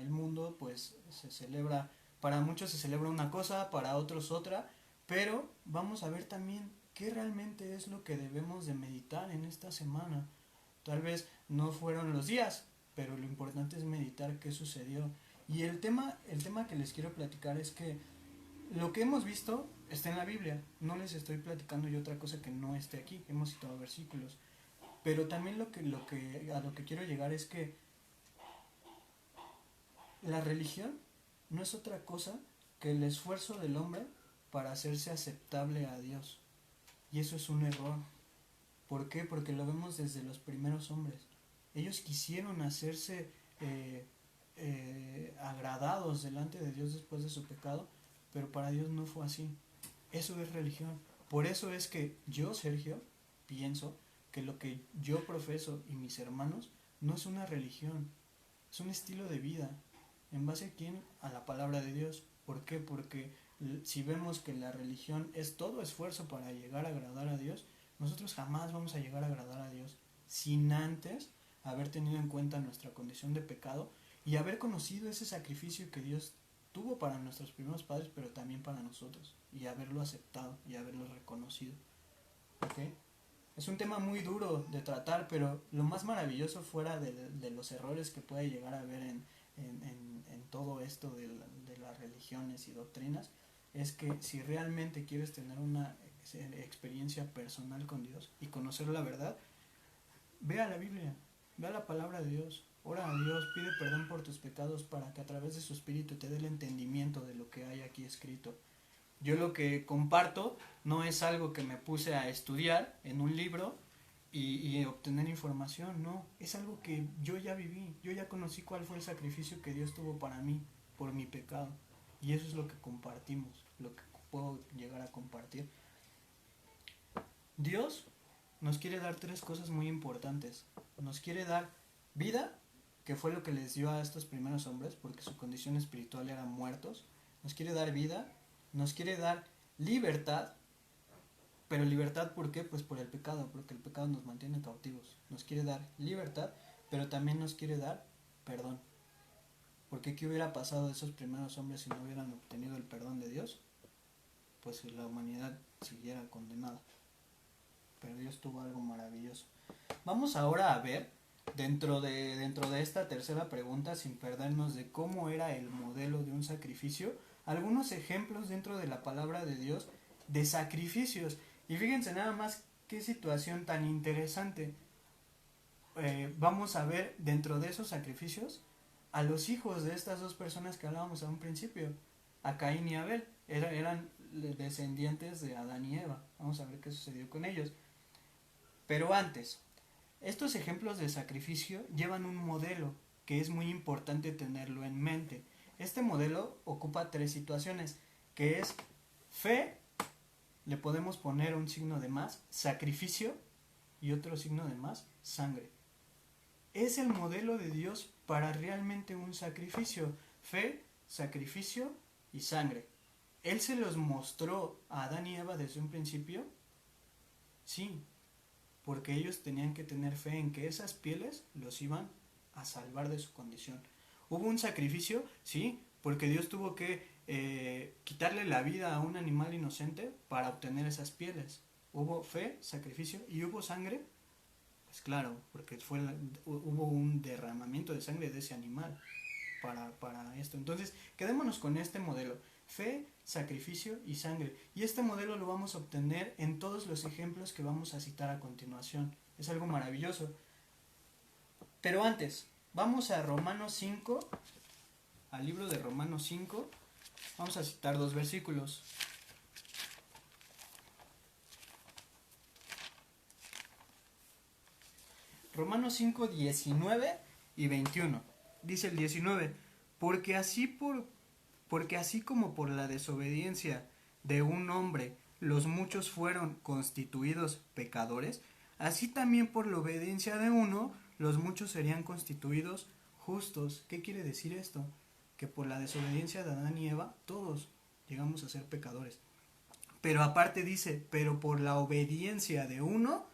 el mundo pues se celebra, para muchos se celebra una cosa, para otros otra, pero vamos a ver también qué realmente es lo que debemos de meditar en esta semana. Tal vez no fueron los días, pero lo importante es meditar qué sucedió. Y el tema que les quiero platicar es que lo que hemos visto está en la Biblia. No les estoy platicando yo otra cosa que no esté aquí. Hemos citado versículos. Pero también a lo que quiero llegar es que la religión no es otra cosa que el esfuerzo del hombre para hacerse aceptable a Dios. Y eso es un error. ¿Por qué? Porque lo vemos desde los primeros hombres. Ellos quisieron hacerse agradados delante de Dios después de su pecado, pero para Dios no fue así. Eso es religión. Por eso es que yo, Sergio, pienso que lo que yo profeso y mis hermanos no es una religión, es un estilo de vida. ¿En base a quién? A la palabra de Dios. ¿Por qué? Porque si vemos que la religión es todo esfuerzo para llegar a agradar a Dios, nosotros jamás vamos a llegar a agradar a Dios sin antes haber tenido en cuenta nuestra condición de pecado y haber conocido ese sacrificio que Dios tuvo para nuestros primeros padres, pero también para nosotros, y haberlo aceptado y haberlo reconocido. ¿Okay? Es un tema muy duro de tratar, pero lo más maravilloso fuera de los errores que puede llegar a haber en todo esto de las religiones y doctrinas, es que si realmente quieres tener una experiencia personal con Dios y conocer la verdad, ve a la Biblia, ve a la palabra de Dios, ora a Dios, pide perdón por tus pecados para que a través de su espíritu te dé el entendimiento de lo que hay aquí escrito. Yo lo que comparto no es algo que me puse a estudiar en un libro y obtener información, no, es algo que yo ya viví, yo ya conocí cuál fue el sacrificio que Dios tuvo para mí, por mi pecado, y eso es lo que compartimos, lo que puedo llegar a compartir. Dios nos quiere dar tres cosas muy importantes. Nos quiere dar vida, que fue lo que les dio a estos primeros hombres, porque su condición espiritual eran muertos. Nos quiere dar vida, nos quiere dar libertad, pero libertad ¿por qué? Pues por el pecado, porque el pecado nos mantiene cautivos. Nos quiere dar libertad, pero también nos quiere dar perdón. Porque ¿qué hubiera pasado de esos primeros hombres si no hubieran obtenido el perdón de Dios? Pues la humanidad siguiera condenada. Pero Dios tuvo algo maravilloso. Vamos ahora a ver, dentro de esta tercera pregunta, sin perdernos de cómo era el modelo de un sacrificio, algunos ejemplos dentro de la palabra de Dios de sacrificios. Y fíjense nada más qué situación tan interesante. Vamos a ver dentro de esos sacrificios a los hijos de estas dos personas que hablábamos a un principio, a Caín y Abel. Eran descendientes de Adán y Eva. Vamos a ver qué sucedió con ellos. Pero antes, estos ejemplos de sacrificio llevan un modelo que es muy importante tenerlo en mente. Este modelo ocupa tres situaciones, que es fe, le podemos poner un signo de más, sacrificio y otro signo de más, sangre. Es el modelo de Dios para realmente un sacrificio, fe, sacrificio y sangre. ¿Él se los mostró a Adán y Eva desde un principio? Sí, porque ellos tenían que tener fe en que esas pieles los iban a salvar de su condición. ¿Hubo un sacrificio? Sí, porque Dios tuvo que quitarle la vida a un animal inocente para obtener esas pieles. ¿Hubo fe, sacrificio y hubo sangre? Pues claro, porque hubo un derramamiento de sangre de ese animal para esto. Entonces, quedémonos con este modelo. Fe, sacrificio y sangre. Y este modelo lo vamos a obtener en todos los ejemplos que vamos a citar a continuación. Es algo maravilloso. Pero antes, vamos a Romanos 5, al libro de Romanos 5. Vamos a citar dos versículos. Romanos 5, 19 y 21. Dice el 19, porque así como por la desobediencia de un hombre los muchos fueron constituidos pecadores, así también por la obediencia de uno, los muchos serían constituidos justos. ¿Qué quiere decir esto? Que por la desobediencia de Adán y Eva, todos llegamos a ser pecadores. Pero aparte dice, pero por la obediencia de uno,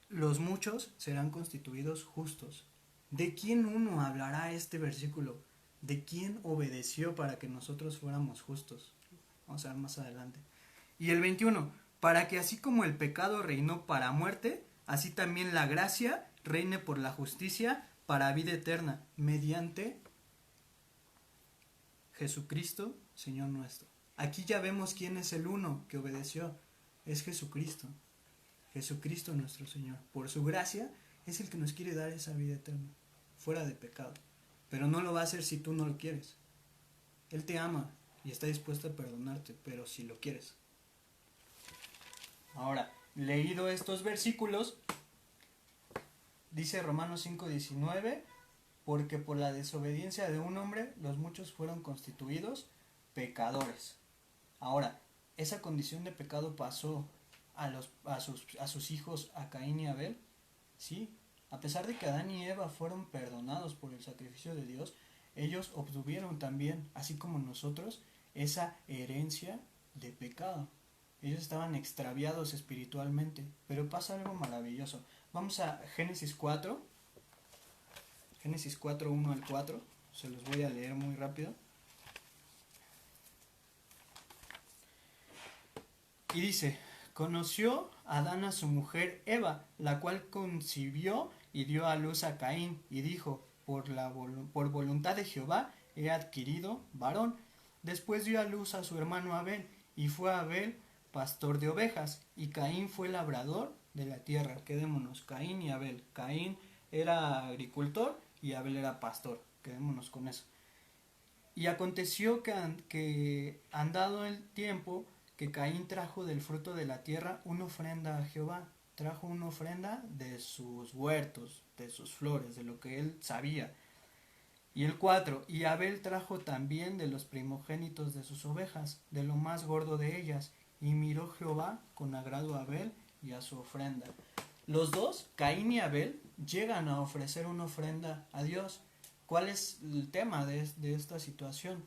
los muchos serán constituidos justos. ¿De quién uno hablará este versículo? ¿De quién obedeció para que nosotros fuéramos justos? Vamos a ver más adelante. Y el 21, para que así como el pecado reinó para muerte, así también la gracia reine por la justicia para vida eterna, mediante Jesucristo, Señor nuestro. Aquí ya vemos quién es el uno que obedeció. Es Jesucristo. Jesucristo nuestro Señor. Por su gracia es el que nos quiere dar esa vida eterna, fuera de pecado. Pero no lo va a hacer si tú no lo quieres. Él te ama y está dispuesto a perdonarte, pero si lo quieres. Ahora, leído estos versículos, dice Romanos 5:19, porque por la desobediencia de un hombre los muchos fueron constituidos pecadores. Ahora, esa condición de pecado pasó a sus hijos, a Caín y Abel, sí. A pesar de que Adán y Eva fueron perdonados por el sacrificio de Dios, ellos obtuvieron también, así como nosotros, esa herencia de pecado. Ellos estaban extraviados espiritualmente, pero pasa algo maravilloso. Vamos a Génesis 4, Génesis 4, 1 al 4, se los voy a leer muy rápido. Y dice, conoció Adán a su mujer Eva, la cual concibió y dio a luz a Caín, y dijo, por voluntad de Jehová he adquirido varón. Después dio a luz a su hermano Abel, y fue Abel pastor de ovejas, y Caín fue labrador de la tierra. Quedémonos, Caín y Abel. Caín era agricultor y Abel era pastor. Quedémonos con eso. Y aconteció que andado el tiempo, que Caín trajo del fruto de la tierra una ofrenda a Jehová. Trajo una ofrenda de sus huertos, de sus flores, de lo que él sabía. Y el 4, y Abel trajo también de los primogénitos de sus ovejas, de lo más gordo de ellas, y miró Jehová con agrado a Abel y a su ofrenda. Los dos, Caín y Abel, llegan a ofrecer una ofrenda a Dios. ¿Cuál es el tema de esta situación?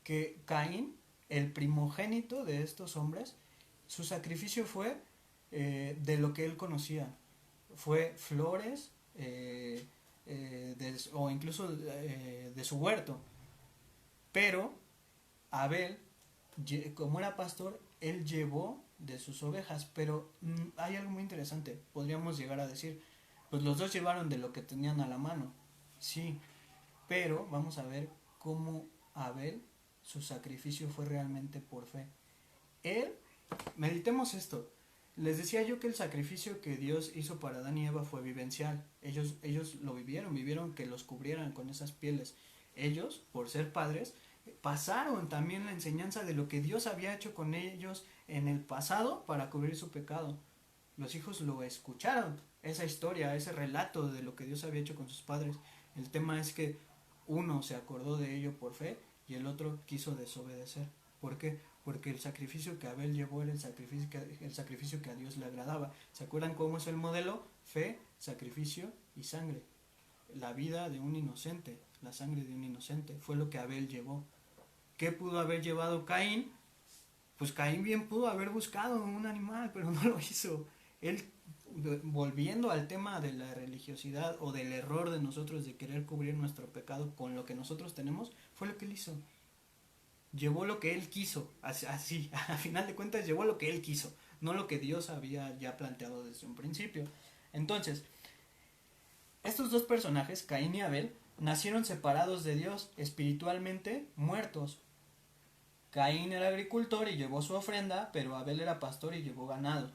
Que Caín, el primogénito de estos hombres, su sacrificio fue de lo que él conocía. Fue flores o incluso de su huerto. Pero Abel, como era pastor, él llevó de sus ovejas. Pero hay algo muy interesante. Podríamos llegar a decir, pues los dos llevaron de lo que tenían a la mano. Sí, pero vamos a ver cómo Abel, su sacrificio fue realmente por fe. Él, meditemos esto. Les decía yo que el sacrificio que Dios hizo para Adán y Eva fue vivencial. Ellos lo vivieron que los cubrieran con esas pieles. Ellos, por ser padres, pasaron también la enseñanza de lo que Dios había hecho con ellos en el pasado para cubrir su pecado. Los hijos lo escucharon, esa historia, ese relato de lo que Dios había hecho con sus padres. El tema es que uno se acordó de ello por fe y el otro quiso desobedecer. ¿Por qué? Porque el sacrificio que Abel llevó era el sacrificio que a Dios le agradaba. ¿Se acuerdan cómo es el modelo? Fe, sacrificio y sangre. La vida de un inocente, la sangre de un inocente, fue lo que Abel llevó. ¿Qué pudo haber llevado Caín? Pues Caín bien pudo haber buscado un animal, pero no lo hizo. Él, volviendo al tema de la religiosidad o del error de nosotros de querer cubrir nuestro pecado con lo que nosotros tenemos, fue lo que él hizo. Llevó lo que él quiso, así, a final de cuentas llevó lo que él quiso, no lo que Dios había ya planteado desde un principio. Entonces, estos dos personajes, Caín y Abel, nacieron separados de Dios, espiritualmente muertos. Caín era agricultor y llevó su ofrenda, pero Abel era pastor y llevó ganado.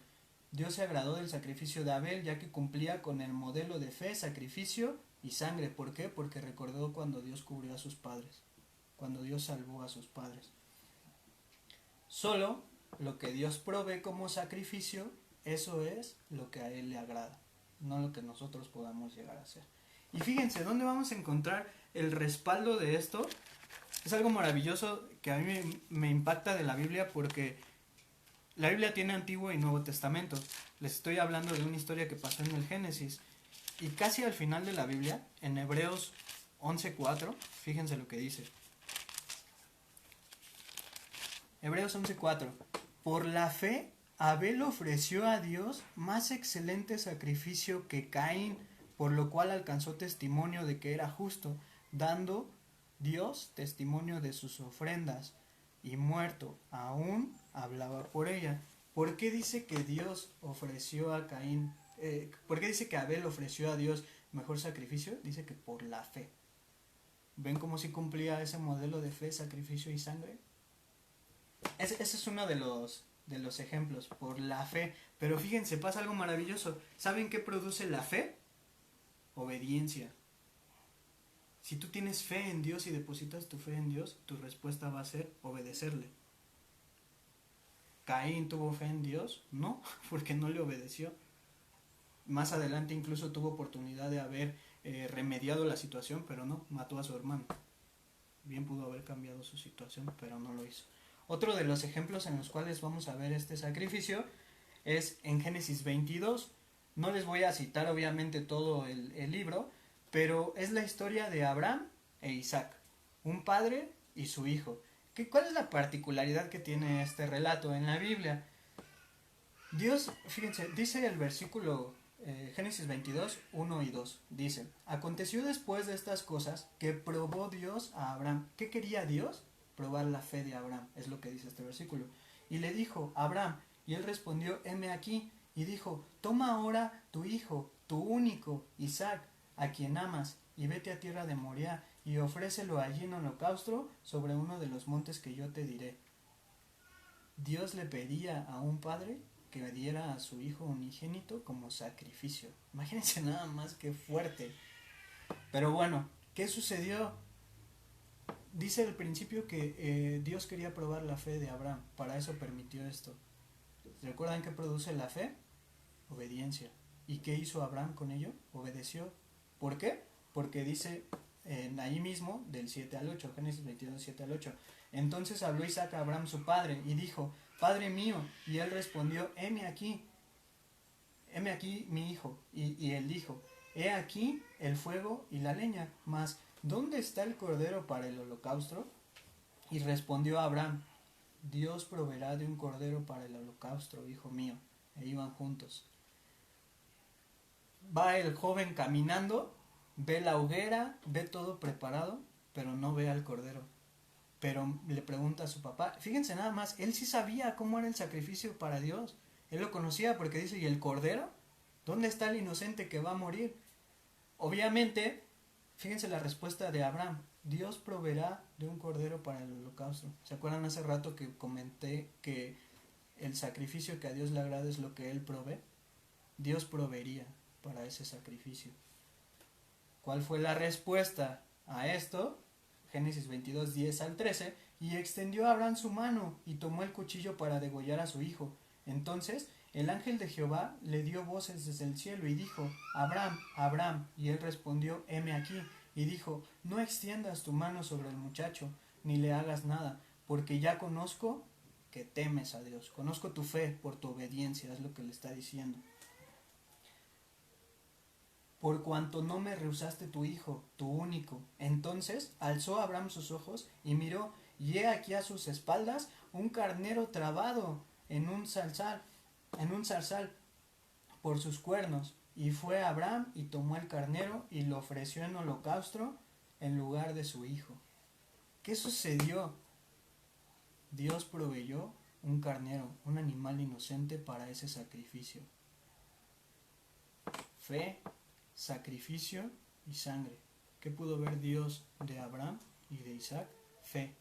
Dios se agradó del sacrificio de Abel, ya que cumplía con el modelo de fe, sacrificio y sangre. ¿Por qué? Porque recordó cuando Dios cubrió a sus padres, cuando Dios salvó a sus padres. Solo lo que Dios provee como sacrificio, eso es lo que a Él le agrada, no lo que nosotros podamos llegar a hacer. Y fíjense, ¿dónde vamos a encontrar el respaldo de esto? Es algo maravilloso que a mí me impacta de la Biblia porque la Biblia tiene Antiguo y Nuevo Testamento. Les estoy hablando de una historia que pasó en el Génesis. Y casi al final de la Biblia, en Hebreos 11:4, fíjense lo que dice. Hebreos 11:4. Por la fe, Abel ofreció a Dios más excelente sacrificio que Caín, por lo cual alcanzó testimonio de que era justo, dando Dios testimonio de sus ofrendas, y muerto aún hablaba por ella. ¿Por qué dice que Dios ofreció a Caín? ¿Por qué dice que Abel ofreció a Dios mejor sacrificio? Dice que por la fe. ¿Ven cómo si cumplía ese modelo de fe, sacrificio y sangre? Ese es uno de los ejemplos, por la fe. Pero fíjense, pasa algo maravilloso. ¿Saben qué produce la fe? Obediencia. Si tú tienes fe en Dios y depositas tu fe en Dios, tu respuesta va a ser obedecerle. ¿Caín tuvo fe en Dios? No, porque no le obedeció. Más adelante incluso tuvo oportunidad de haber remediado la situación, pero no, mató a su hermano. Bien pudo haber cambiado su situación, pero no lo hizo. Otro de los ejemplos en los cuales vamos a ver este sacrificio es en Génesis 22. No les voy a citar obviamente todo el libro, pero es la historia de Abraham e Isaac, un padre y su hijo. ¿Cuál es la particularidad que tiene este relato en la Biblia? Dios, fíjense, dice el versículo Génesis 22, 1 y 2, dice: aconteció después de estas cosas que probó Dios a Abraham. ¿Qué quería Dios? Probar la fe de Abraham, es lo que dice este versículo. Y le dijo: Abraham, y él respondió: heme aquí. Y dijo: toma ahora tu hijo, tu único, Isaac, a quien amas, y vete a tierra de Moriah, y ofrécelo allí en holocausto sobre uno de los montes que yo te diré. Dios le pedía a un padre que diera a su hijo unigénito como sacrificio. Imagínense nada más que fuerte. Pero bueno, ¿qué sucedió? Dice al principio que Dios quería probar la fe de Abraham, para eso permitió esto. ¿Recuerdan qué produce la fe? Obediencia. ¿Y qué hizo Abraham con ello? Obedeció. ¿Por qué? Porque dice ahí mismo del 7 al 8, Génesis 22, 7 al 8. Entonces habló Isaac a Abraham su padre y dijo: Padre mío. Y él respondió: heme aquí mi hijo. Y él dijo: he aquí el fuego y la leña, mas ¿dónde está el cordero para el holocausto? Y respondió Abraham: Dios proveerá de un cordero para el holocausto, hijo mío. E iban juntos. Va el joven caminando, ve la hoguera, ve todo preparado, pero no ve al cordero. Pero le pregunta a su papá. Fíjense nada más, él sí sabía cómo era el sacrificio para Dios. Él lo conocía porque dice: ¿y el cordero? ¿Dónde está el inocente que va a morir? Obviamente, fíjense la respuesta de Abraham: Dios proveerá de un cordero para el holocausto. ¿Se acuerdan hace rato que comenté que el sacrificio que a Dios le agrada es lo que Él provee? Dios proveería para ese sacrificio. ¿Cuál fue la respuesta a esto? Génesis 22, 10 al 13. Y extendió a Abraham su mano y tomó el cuchillo para degollar a su hijo. Entonces el ángel de Jehová le dio voces desde el cielo y dijo: Abraham, Abraham. Y él respondió: heme aquí. Y dijo: no extiendas tu mano sobre el muchacho, ni le hagas nada, porque ya conozco que temes a Dios. Conozco tu fe por tu obediencia, es lo que le está diciendo. Por cuanto no me rehusaste tu hijo, tu único. Entonces alzó Abraham sus ojos y miró, y he aquí a sus espaldas un carnero trabado en un zarzal por sus cuernos. Y fue Abraham y tomó el carnero y lo ofreció en holocausto en lugar de su hijo. ¿Qué sucedió? Dios proveyó un carnero, un animal inocente para ese sacrificio. Fe, sacrificio y sangre. ¿Qué pudo ver Dios de Abraham y de Isaac? Fe.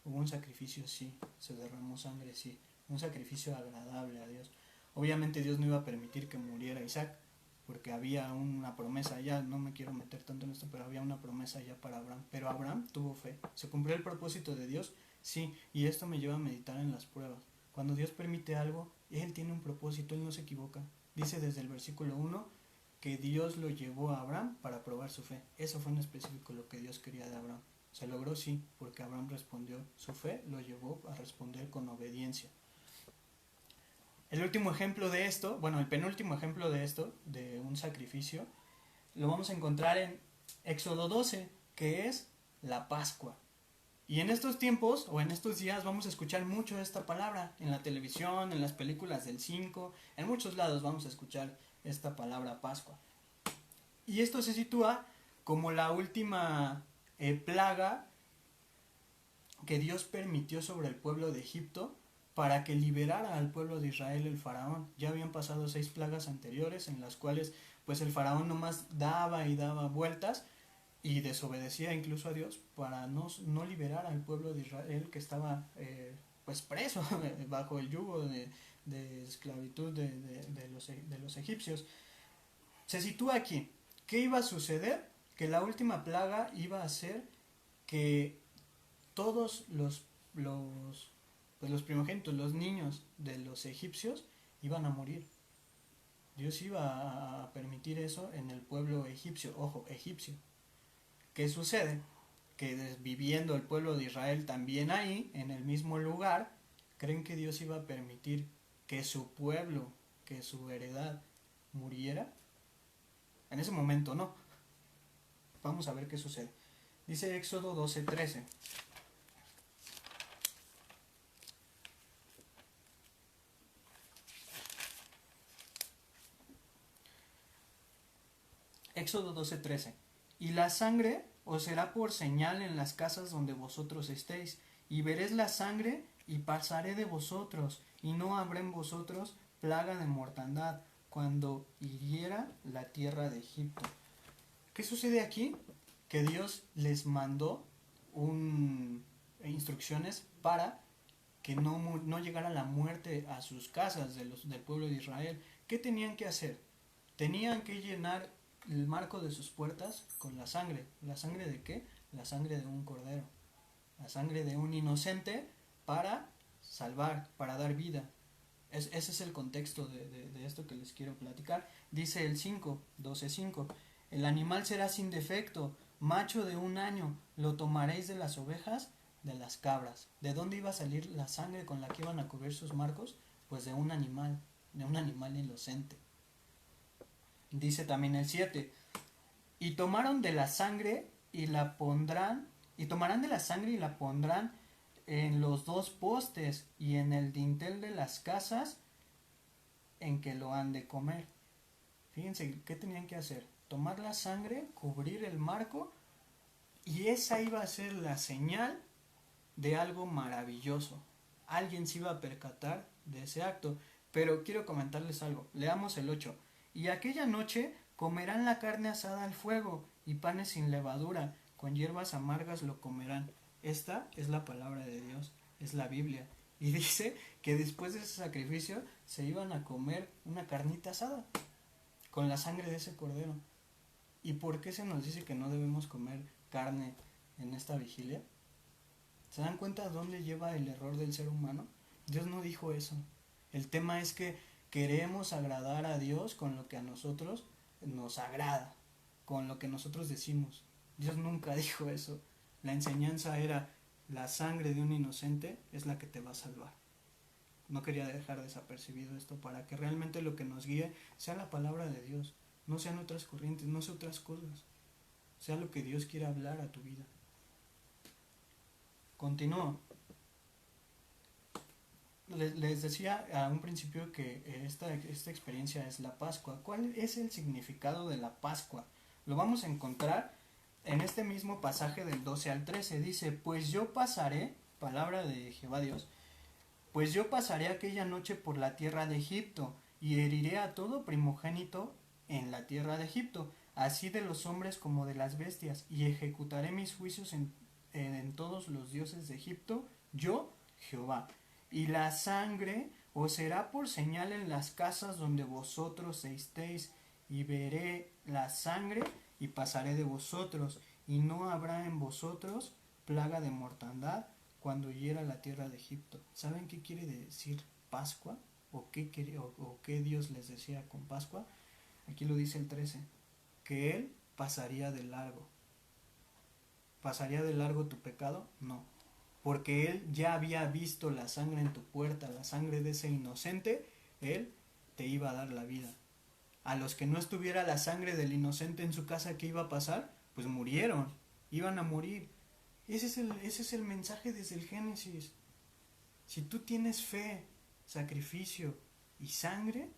Hubo un sacrificio, sí. Se derramó sangre, sí. Un sacrificio agradable a Dios. Obviamente Dios no iba a permitir que muriera Isaac, porque había una promesa ya. No me quiero meter tanto en esto, pero había una promesa ya para Abraham. Pero Abraham tuvo fe. ¿Se cumplió el propósito de Dios? Sí. Y esto me lleva a meditar en las pruebas. Cuando Dios permite algo, Él tiene un propósito, Él no se equivoca. Dice desde el versículo 1 que Dios lo llevó a Abraham para probar su fe. Eso fue en específico lo que Dios quería de Abraham, ¿Se logró? Sí, porque Abraham respondió. Su fe lo llevó a responder con obediencia. El último ejemplo de esto, bueno, el penúltimo ejemplo de esto, de un sacrificio, lo vamos a encontrar en Éxodo 12, que es la Pascua. Y en estos tiempos o en estos días vamos a escuchar mucho esta palabra en la televisión, en las películas del 5, en muchos lados vamos a escuchar esta palabra Pascua. Y esto se sitúa como la última plaga que Dios permitió sobre el pueblo de Egipto para que liberara al pueblo de Israel el faraón. Ya habían pasado 6 plagas anteriores en las cuales pues el faraón nomás daba y daba vueltas y desobedecía incluso a Dios para no liberar al pueblo de Israel que estaba pues preso bajo el yugo de esclavitud de los egipcios. Se sitúa aquí. ¿Qué iba a suceder? Que la última plaga iba a ser que todos los primogénitos, los niños de los egipcios iban a morir. Dios iba a permitir eso en el pueblo egipcio, ojo, egipcio. ¿Qué sucede? Que viviendo el pueblo de Israel también ahí, en el mismo lugar, creen que Dios iba a permitir que su pueblo, que su heredad muriera. En ese momento no. Vamos a ver qué sucede. Dice Éxodo 12:13. Éxodo 12:13. Y la sangre os será por señal en las casas donde vosotros estéis, y veréis la sangre y pasaré de vosotros, y no habrá en vosotros plaga de mortandad cuando hiriera la tierra de Egipto. ¿Qué sucede aquí? Que Dios les mandó instrucciones para que no llegara la muerte a sus casas del pueblo de Israel. ¿Qué tenían que hacer? Tenían que llenar el marco de sus puertas con la sangre. ¿La sangre de qué? La sangre de un cordero. La sangre de un inocente para salvar, para dar vida. Ese es el contexto de esto que les quiero platicar. Dice el 5, 12:5. El animal será sin defecto, macho de 1 año, lo tomaréis de las ovejas, de las cabras. ¿De dónde iba a salir la sangre con la que iban a cubrir sus marcos? Pues de un animal inocente. Dice también el 7. Y tomaron de la sangre y la pondrán, y tomarán de la sangre y la pondrán en los 2 postes y en el dintel de las casas en que lo han de comer. Fíjense qué tenían que hacer. Tomar la sangre, cubrir el marco, y esa iba a ser la señal de algo maravilloso. Alguien se iba a percatar de ese acto. Pero quiero comentarles algo. Leamos el 8. Y aquella noche comerán la carne asada al fuego y panes sin levadura, con hierbas amargas lo comerán. Esta es la palabra de Dios, es la Biblia. Y dice que después de ese sacrificio se iban a comer una carnita asada con la sangre de ese cordero. ¿Y por qué se nos dice que no debemos comer carne en esta vigilia? ¿Se dan cuenta dónde lleva el error del ser humano? Dios no dijo eso. El tema es que queremos agradar a Dios con lo que a nosotros nos agrada, con lo que nosotros decimos. Dios nunca dijo eso. La enseñanza era: la sangre de un inocente es la que te va a salvar. No quería dejar desapercibido esto para que realmente lo que nos guíe sea la palabra de Dios, no sean otras corrientes, no sean otras cosas, sea lo que Dios quiera hablar a tu vida. Continúo. Les decía a un principio que esta experiencia es la Pascua. ¿Cuál es el significado de la Pascua? Lo vamos a encontrar en este mismo pasaje del 12 al 13. Dice: pues yo pasaré, palabra de Jehová Dios, pues yo pasaré aquella noche por la tierra de Egipto y heriré a todo primogénito en la tierra de Egipto, así de los hombres como de las bestias, y ejecutaré mis juicios en todos los dioses de Egipto, yo, Jehová. Y la sangre os será por señal en las casas donde vosotros estéis, y veré la sangre y pasaré de vosotros, y no habrá en vosotros plaga de mortandad cuando hiera la tierra de Egipto. ¿Saben qué quiere decir Pascua? ¿O qué Dios les decía con Pascua? Aquí lo dice el 13, que Él pasaría de largo. pasaría de largo tu pecado? No, porque Él ya había visto la sangre en tu puerta, la sangre de ese inocente, Él te iba a dar la vida. A los que no estuviera la sangre del inocente en su casa, ¿qué iba a pasar? Pues murieron, iban a morir. Ese es el mensaje desde el Génesis. Si tú tienes fe, sacrificio y sangre,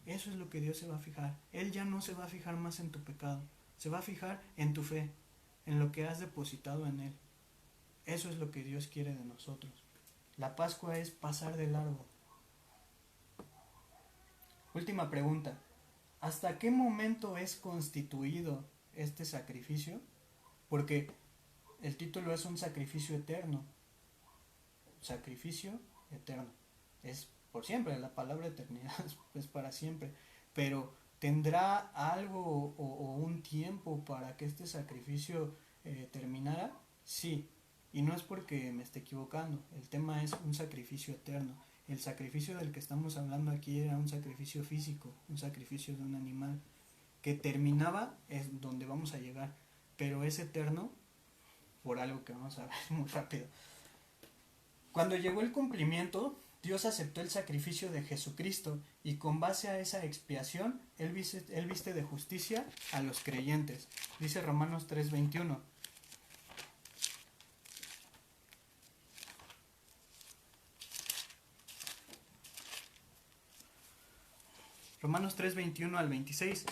eso es lo que Dios se va a fijar. Él ya no se va a fijar más en tu pecado, se va a fijar en tu fe, en lo que has depositado en Él. Eso es lo que Dios quiere de nosotros. La Pascua es pasar de largo. Última pregunta. ¿Hasta qué momento es constituido este sacrificio? Porque el título es un sacrificio eterno. Sacrificio eterno. Es por siempre, la palabra eternidad es para siempre. Pero ¿tendrá algo o un tiempo para que este sacrificio terminara? Sí. Y no es porque me esté equivocando. El tema es un sacrificio eterno. El sacrificio del que estamos hablando aquí era un sacrificio físico, un sacrificio de un animal, que terminaba, es donde vamos a llegar, pero es eterno por algo que vamos a ver muy rápido. Cuando llegó el cumplimiento, Dios aceptó el sacrificio de Jesucristo y con base a esa expiación, Él viste de justicia a los creyentes. Dice Romanos 3:21. Romanos 3:21 al 26.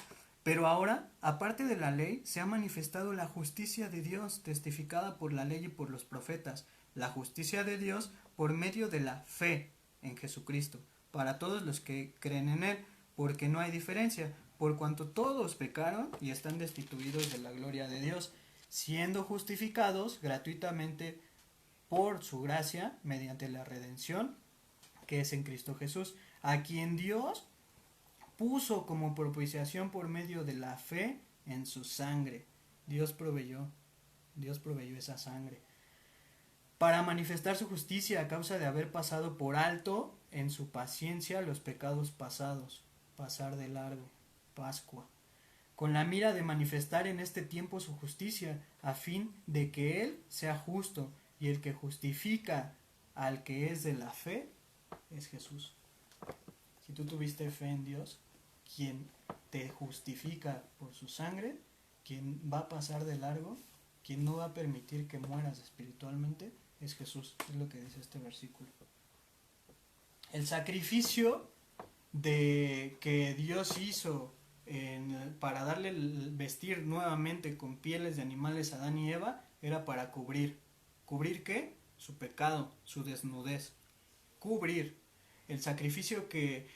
Pero ahora, aparte de la ley, se ha manifestado la justicia de Dios, testificada por la ley y por los profetas, la justicia de Dios por medio de la fe en Jesucristo, para todos los que creen en Él, porque no hay diferencia, por cuanto todos pecaron y están destituidos de la gloria de Dios, siendo justificados gratuitamente por su gracia, mediante la redención que es en Cristo Jesús, a quien Dios puso como propiciación por medio de la fe en su sangre. Dios proveyó esa sangre para manifestar su justicia a causa de haber pasado por alto en su paciencia los pecados pasados, pasar de largo, Pascua, con la mira de manifestar en este tiempo su justicia, a fin de que Él sea justo, y el que justifica al que es de la fe es Jesús. Si tú tuviste fe en Dios, quien te justifica por su sangre, quien va a pasar de largo, quien no va a permitir que mueras espiritualmente, es Jesús. Es lo que dice este versículo. El sacrificio que Dios hizo para darle el vestir nuevamente con pieles de animales a Adán y Eva era para cubrir. ¿Cubrir qué? Su pecado, su desnudez. Cubrir. El sacrificio que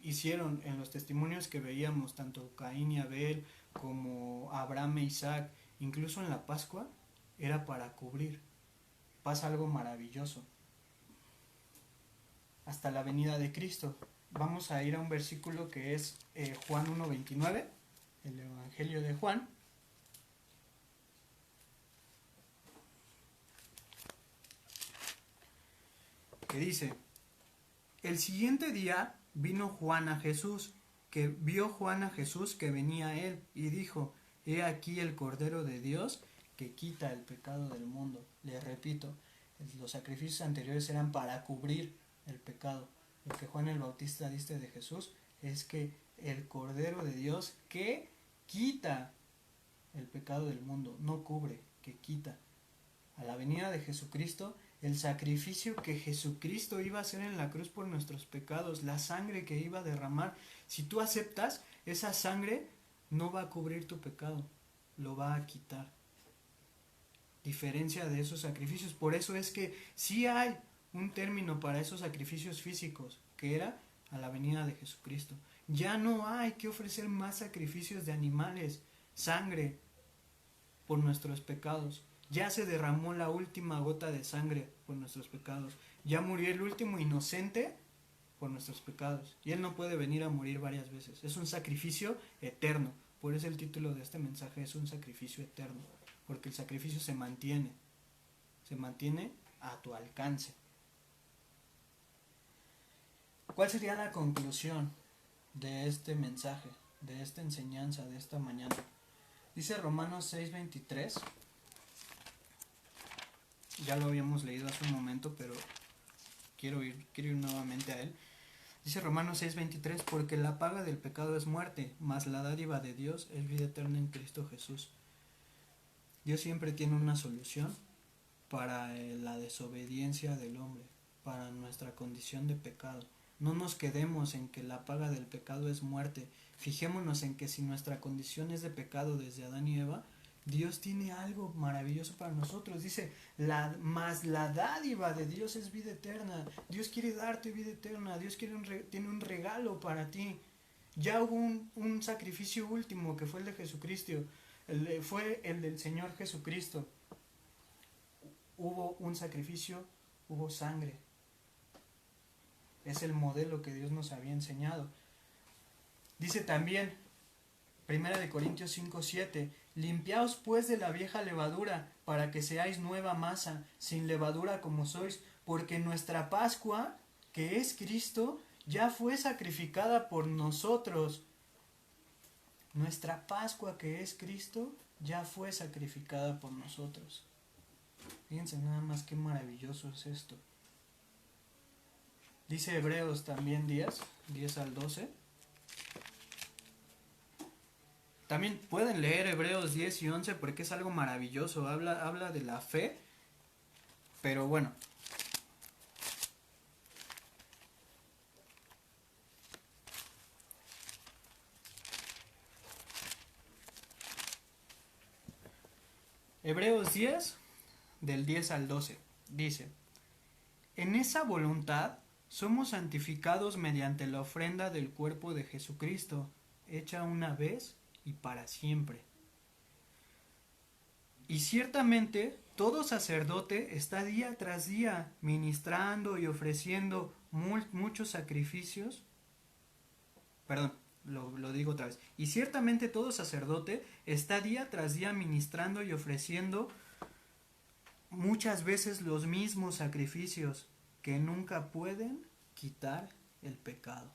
hicieron en los testimonios que veíamos, tanto Caín y Abel como Abraham e Isaac, incluso en la Pascua, era para cubrir. Pasa algo maravilloso. Hasta la venida de Cristo. Vamos a ir a un versículo que es Juan 1:29, el Evangelio de Juan. Que dice: el siguiente día vino Juan a Jesús, que vio Juan a Jesús que venía a él, y dijo: he aquí el Cordero de Dios que quita el pecado del mundo. Les repito, los sacrificios anteriores eran para cubrir el pecado. Lo que Juan el Bautista dice de Jesús es que el Cordero de Dios que quita el pecado del mundo, no cubre, que quita. A la venida de Jesucristo, el sacrificio que Jesucristo iba a hacer en la cruz por nuestros pecados, la sangre que iba a derramar, si tú aceptas, esa sangre no va a cubrir tu pecado, lo va a quitar. Diferencia de esos sacrificios. Por eso es que sí hay un término para esos sacrificios físicos, que era a la venida de Jesucristo. Ya no hay que ofrecer más sacrificios de animales, sangre, por nuestros pecados. Ya se derramó la última gota de sangre por nuestros pecados. Ya murió el último inocente por nuestros pecados. Y Él no puede venir a morir varias veces. Es un sacrificio eterno. Por eso el título de este mensaje es un sacrificio eterno. Porque el sacrificio se mantiene. Se mantiene a tu alcance. ¿Cuál sería la conclusión de este mensaje, de esta enseñanza, de esta mañana? Dice Romanos 6:23. Ya lo habíamos leído hace un momento, pero quiero ir nuevamente a él. Dice Romanos 6:23, porque la paga del pecado es muerte, mas la dádiva de Dios es vida eterna en Cristo Jesús. Dios siempre tiene una solución para la desobediencia del hombre, para nuestra condición de pecado. No nos quedemos en que la paga del pecado es muerte. Fijémonos en que si nuestra condición es de pecado desde Adán y Eva, Dios tiene algo maravilloso para nosotros. Dice, más la dádiva de Dios es vida eterna. Dios quiere darte vida eterna. Dios tiene un regalo para ti. Ya hubo un sacrificio último que fue el de Jesucristo. Fue el del Señor Jesucristo. Hubo un sacrificio, hubo sangre. Es el modelo que Dios nos había enseñado. Dice también, 1 Corintios 5:7, limpiaos pues de la vieja levadura, para que seáis nueva masa, sin levadura como sois, porque nuestra Pascua, que es Cristo, ya fue sacrificada por nosotros. Nuestra Pascua, que es Cristo, ya fue sacrificada por nosotros. Fíjense nada más qué maravilloso es esto. Dice Hebreos también 10 al 12. También pueden leer Hebreos 10 y 11 porque es algo maravilloso. Habla de la fe. Pero bueno. Hebreos 10, del 10 al 12. Dice, en esa voluntad somos santificados mediante la ofrenda del cuerpo de Jesucristo, hecha una vez y para siempre. Y ciertamente todo sacerdote está día tras día ministrando y ofreciendo muchos sacrificios. Perdón, lo digo otra vez. Y ciertamente todo sacerdote está día tras día ministrando y ofreciendo muchas veces los mismos sacrificios que nunca pueden quitar el pecado.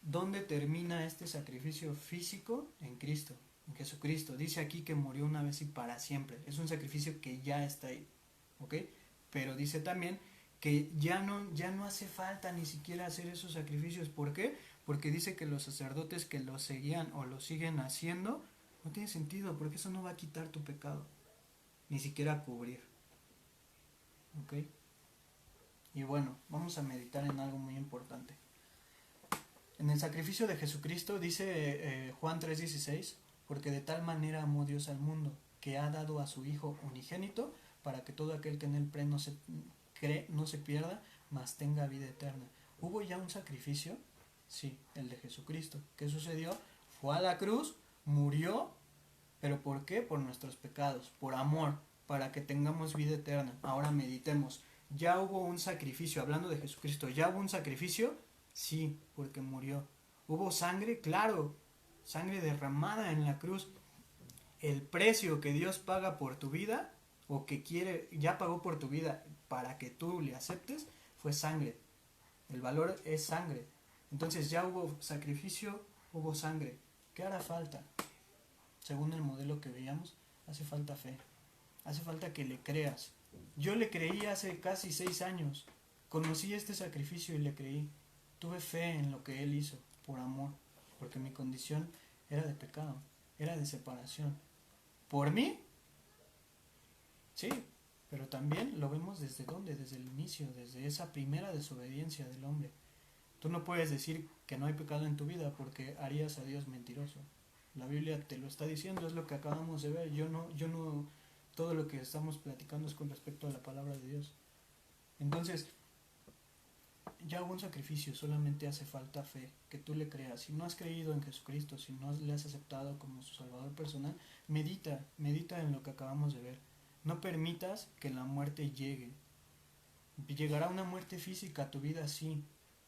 ¿Dónde termina este sacrificio físico? En Cristo, en Jesucristo. Dice aquí que murió una vez y para siempre. Es un sacrificio que ya está ahí, ¿ok? Pero dice también que ya no hace falta ni siquiera hacer esos sacrificios. ¿Por qué? Porque dice que los sacerdotes que lo seguían o lo siguen haciendo, no tiene sentido, porque eso no va a quitar tu pecado, ni siquiera cubrir, ¿ok? Y bueno, vamos a meditar en algo muy importante. En el sacrificio de Jesucristo dice Juan 3:16, porque de tal manera amó Dios al mundo, que ha dado a su Hijo unigénito, para que todo aquel que en él cree no se pierda, mas tenga vida eterna. ¿Hubo ya un sacrificio? Sí, el de Jesucristo. ¿Qué sucedió? Fue a la cruz, murió, ¿pero por qué? Por nuestros pecados, por amor, para que tengamos vida eterna. Ahora meditemos. ¿Ya hubo un sacrificio? Hablando de Jesucristo, ¿ya hubo un sacrificio? Sí, porque murió. ¿Hubo sangre? Claro, sangre derramada en la cruz. El precio que Dios paga por tu vida, o que ya pagó por tu vida para que tú le aceptes, fue sangre. El valor es sangre. Entonces ya hubo sacrificio, hubo sangre. ¿Qué hará falta? Según el modelo que veíamos, hace falta fe. Hace falta que le creas. Yo le creí hace casi 6 años. Conocí este sacrificio y le creí. Tuve fe en lo que Él hizo, por amor, porque mi condición era de pecado, era de separación. ¿Por mí? Sí, pero también lo vemos desde dónde, desde el inicio, desde esa primera desobediencia del hombre. Tú no puedes decir que no hay pecado en tu vida porque harías a Dios mentiroso. La Biblia te lo está diciendo, es lo que acabamos de ver. Yo no, todo lo que estamos platicando es con respecto a la palabra de Dios. Entonces, ya hubo un sacrificio, solamente hace falta fe, que tú le creas. Si no has creído en Jesucristo, si no le has aceptado como su Salvador personal, medita en lo que acabamos de ver. No permitas que la muerte llegue. Llegará una muerte física a tu vida, sí,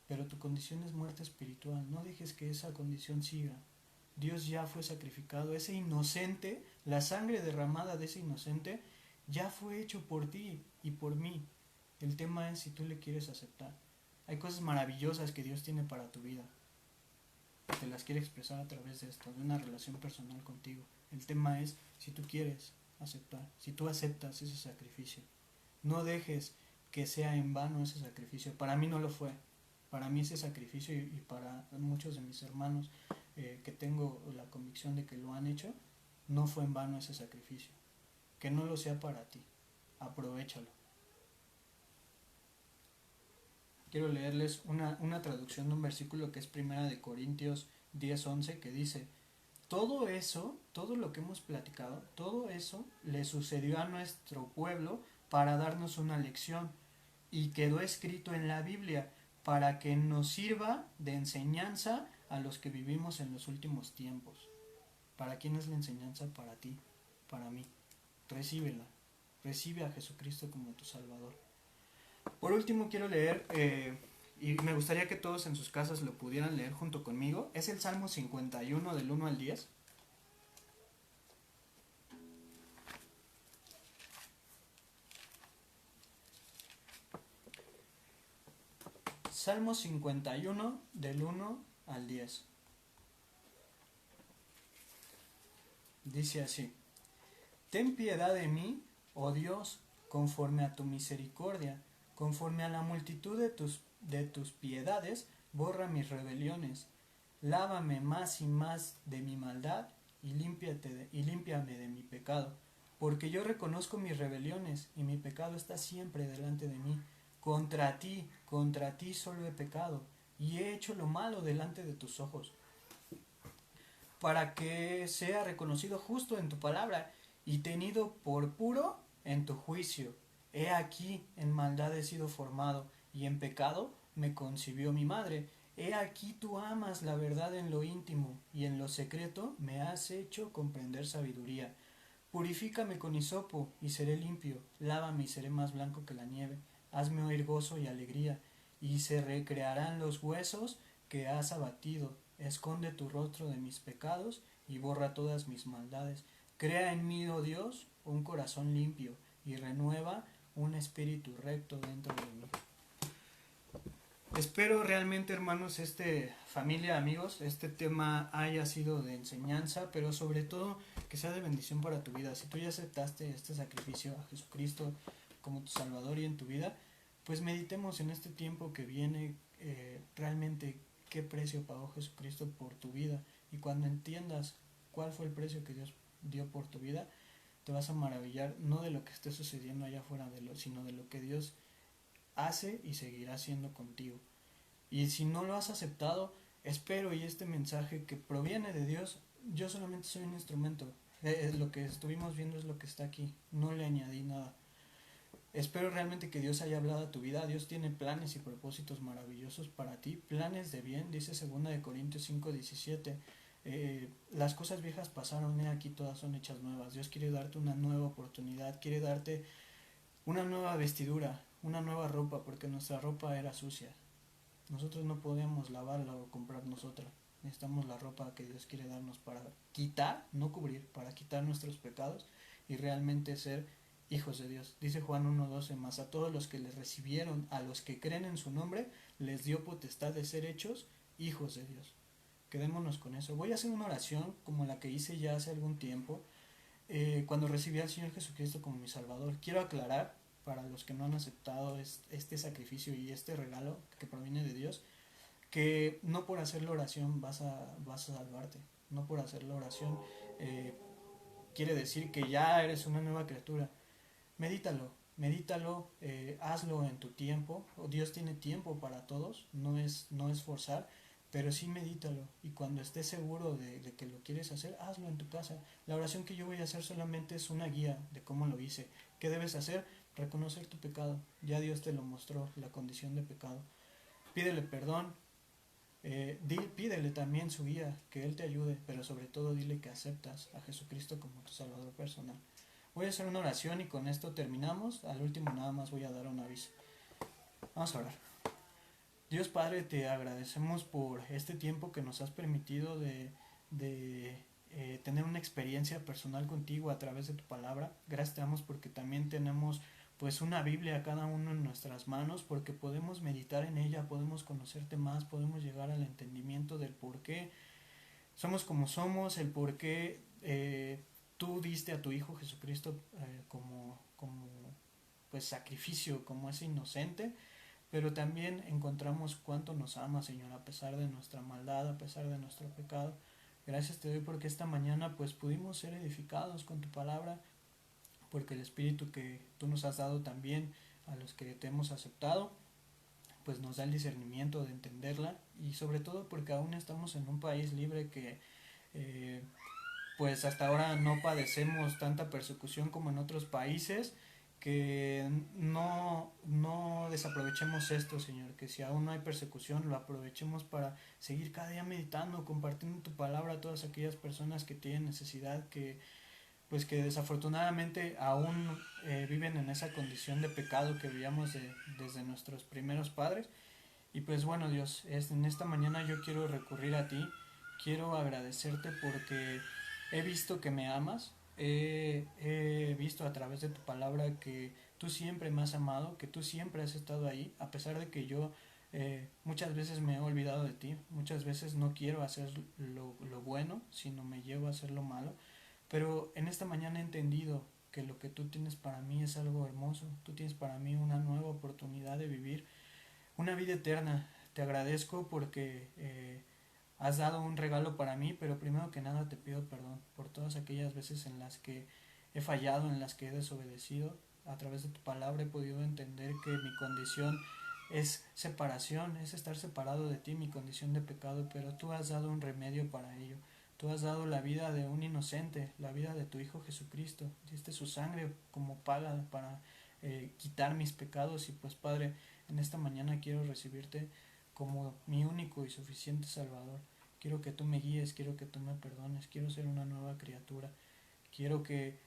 pero tu condición es muerte espiritual. No dejes que esa condición siga. Dios ya fue sacrificado. Ese inocente, la sangre derramada de ese inocente, ya fue hecho por ti y por mí. El tema es si tú le quieres aceptar. Hay cosas maravillosas que Dios tiene para tu vida. te las quiere expresar a través de esto, de una relación personal contigo. El tema es si tú quieres aceptar, si tú aceptas ese sacrificio. No dejes que sea en vano ese sacrificio. Para mí no lo fue. Para mí ese sacrificio y para muchos de mis hermanos que tengo la convicción de que lo han hecho, no fue en vano ese sacrificio. Que no lo sea para ti. Aprovéchalo. Quiero leerles una traducción de un versículo que es Primera de Corintios 10:11, que dice: todo eso, todo lo que hemos platicado, todo eso le sucedió a nuestro pueblo para darnos una lección, y quedó escrito en la Biblia para que nos sirva de enseñanza a los que vivimos en los últimos tiempos. ¿Para quién es la enseñanza? Para ti, para mí. Recíbela. Recibe a Jesucristo como tu Salvador. Por último quiero leer, y me gustaría que todos en sus casas lo pudieran leer junto conmigo, es el Salmo 51 del 1 al 10. Salmo 51 del 1 al 10. Dice así: ten piedad de mí, oh Dios, conforme a tu misericordia, conforme a la multitud de tus piedades, borra mis rebeliones. Lávame más y más de mi maldad y límpiame de mi pecado, porque yo reconozco mis rebeliones y mi pecado está siempre delante de mí. Contra ti solo he pecado y he hecho lo malo delante de tus ojos, para que sea reconocido justo en tu palabra y tenido por puro en tu juicio. He aquí, en maldad he sido formado, y en pecado me concibió mi madre. He aquí tú amas la verdad en lo íntimo, y en lo secreto me has hecho comprender sabiduría. Purifícame con hisopo, y seré limpio, lávame y seré más blanco que la nieve. Hazme oír gozo y alegría, y se recrearán los huesos que has abatido. Esconde tu rostro de mis pecados, y borra todas mis maldades. Crea en mí, oh Dios, un corazón limpio, y renueva un espíritu recto dentro de mí. Espero realmente, hermanos, familia, amigos, este tema haya sido de enseñanza, pero sobre todo que sea de bendición para tu vida. Si tú ya aceptaste este sacrificio a Jesucristo como tu Salvador y en tu vida, pues meditemos en este tiempo que viene realmente qué precio pagó Jesucristo por tu vida. Y cuando entiendas cuál fue el precio que Dios dio por tu vida, te vas a maravillar no de lo que esté sucediendo allá afuera, sino de lo que Dios hace y seguirá haciendo contigo. Y si no lo has aceptado, espero y este mensaje que proviene de Dios, yo solamente soy un instrumento. Lo que estuvimos viendo es lo que está aquí, no le añadí nada. Espero realmente que Dios haya hablado a tu vida. Dios tiene planes y propósitos maravillosos para ti, planes de bien, dice 2 Corintios 5:17. Las cosas viejas pasaron, aquí todas son hechas nuevas. Dios quiere darte una nueva oportunidad, quiere darte una nueva vestidura, una nueva ropa, porque nuestra ropa era sucia. Nosotros no podemos lavarla o comprarnos otra. Necesitamos la ropa que Dios quiere darnos para quitar, no cubrir, para quitar nuestros pecados y realmente ser hijos de Dios. Dice Juan 1:12, mas a todos los que les recibieron, a los que creen en su nombre, les dio potestad de ser hechos hijos de Dios. Quedémonos con eso. Voy a hacer una oración como la que hice ya hace algún tiempo, cuando recibí al Señor Jesucristo como mi Salvador. Quiero aclarar, para los que no han aceptado este sacrificio y este regalo que proviene de Dios, que no por hacer la oración vas a salvarte. No por hacer la oración quiere decir que ya eres una nueva criatura. Medítalo, hazlo en tu tiempo. Dios tiene tiempo para todos, no es forzar, pero sí medítalo. Y cuando estés seguro de que lo quieres hacer, hazlo en tu casa. La oración que yo voy a hacer solamente es una guía de cómo lo hice. ¿Qué debes hacer? Reconocer tu pecado. Ya Dios te lo mostró, la condición de pecado. Pídele perdón, pídele también su guía, que Él te ayude, pero sobre todo dile que aceptas a Jesucristo como tu Salvador personal. Voy a hacer una oración y con esto terminamos. Al último nada más voy a dar un aviso. Vamos a orar. Dios Padre, te agradecemos por este tiempo que nos has permitido de tener una experiencia personal contigo a través de tu palabra. Gracias te damos porque también tenemos pues una Biblia cada uno en nuestras manos, porque podemos meditar en ella, podemos conocerte más, podemos llegar al entendimiento del por qué somos como somos, el por qué tú diste a tu Hijo Jesucristo como pues sacrificio, como ese inocente, pero también encontramos cuánto nos ama, Señor, a pesar de nuestra maldad, a pesar de nuestro pecado. Gracias te doy porque esta mañana pues pudimos ser edificados con tu palabra, porque el Espíritu que tú nos has dado también a los que te hemos aceptado, pues nos da el discernimiento de entenderla, y sobre todo porque aún estamos en un país libre que eh, pues hasta ahora no padecemos tanta persecución como en otros países, que no desaprovechemos esto, Señor, que si aún no hay persecución lo aprovechemos para seguir cada día meditando, compartiendo tu palabra a todas aquellas personas que tienen necesidad, que pues que desafortunadamente aún viven en esa condición de pecado que vivíamos desde nuestros primeros padres. Y pues bueno, Dios, en esta mañana yo quiero recurrir a ti, quiero agradecerte porque he visto que me amas, he visto a través de tu palabra que tú siempre me has amado, que tú siempre has estado ahí, a pesar de que yo muchas veces me he olvidado de ti, muchas veces no quiero hacer lo bueno, sino me llevo a hacer lo malo, pero en esta mañana he entendido que lo que tú tienes para mí es algo hermoso, tú tienes para mí una nueva oportunidad de vivir una vida eterna. Te agradezco porque has dado un regalo para mí, pero primero que nada te pido perdón por todas aquellas veces en las que he fallado, en las que he desobedecido. A través de tu palabra he podido entender que mi condición es separación, es estar separado de ti, mi condición de pecado, pero tú has dado un remedio para ello. Tú has dado la vida de un inocente, la vida de tu Hijo Jesucristo. Diste su sangre como paga para quitar mis pecados, y pues Padre, en esta mañana quiero recibirte como mi único y suficiente Salvador. Quiero que tú me guíes, quiero que tú me perdones, quiero ser una nueva criatura. Quiero que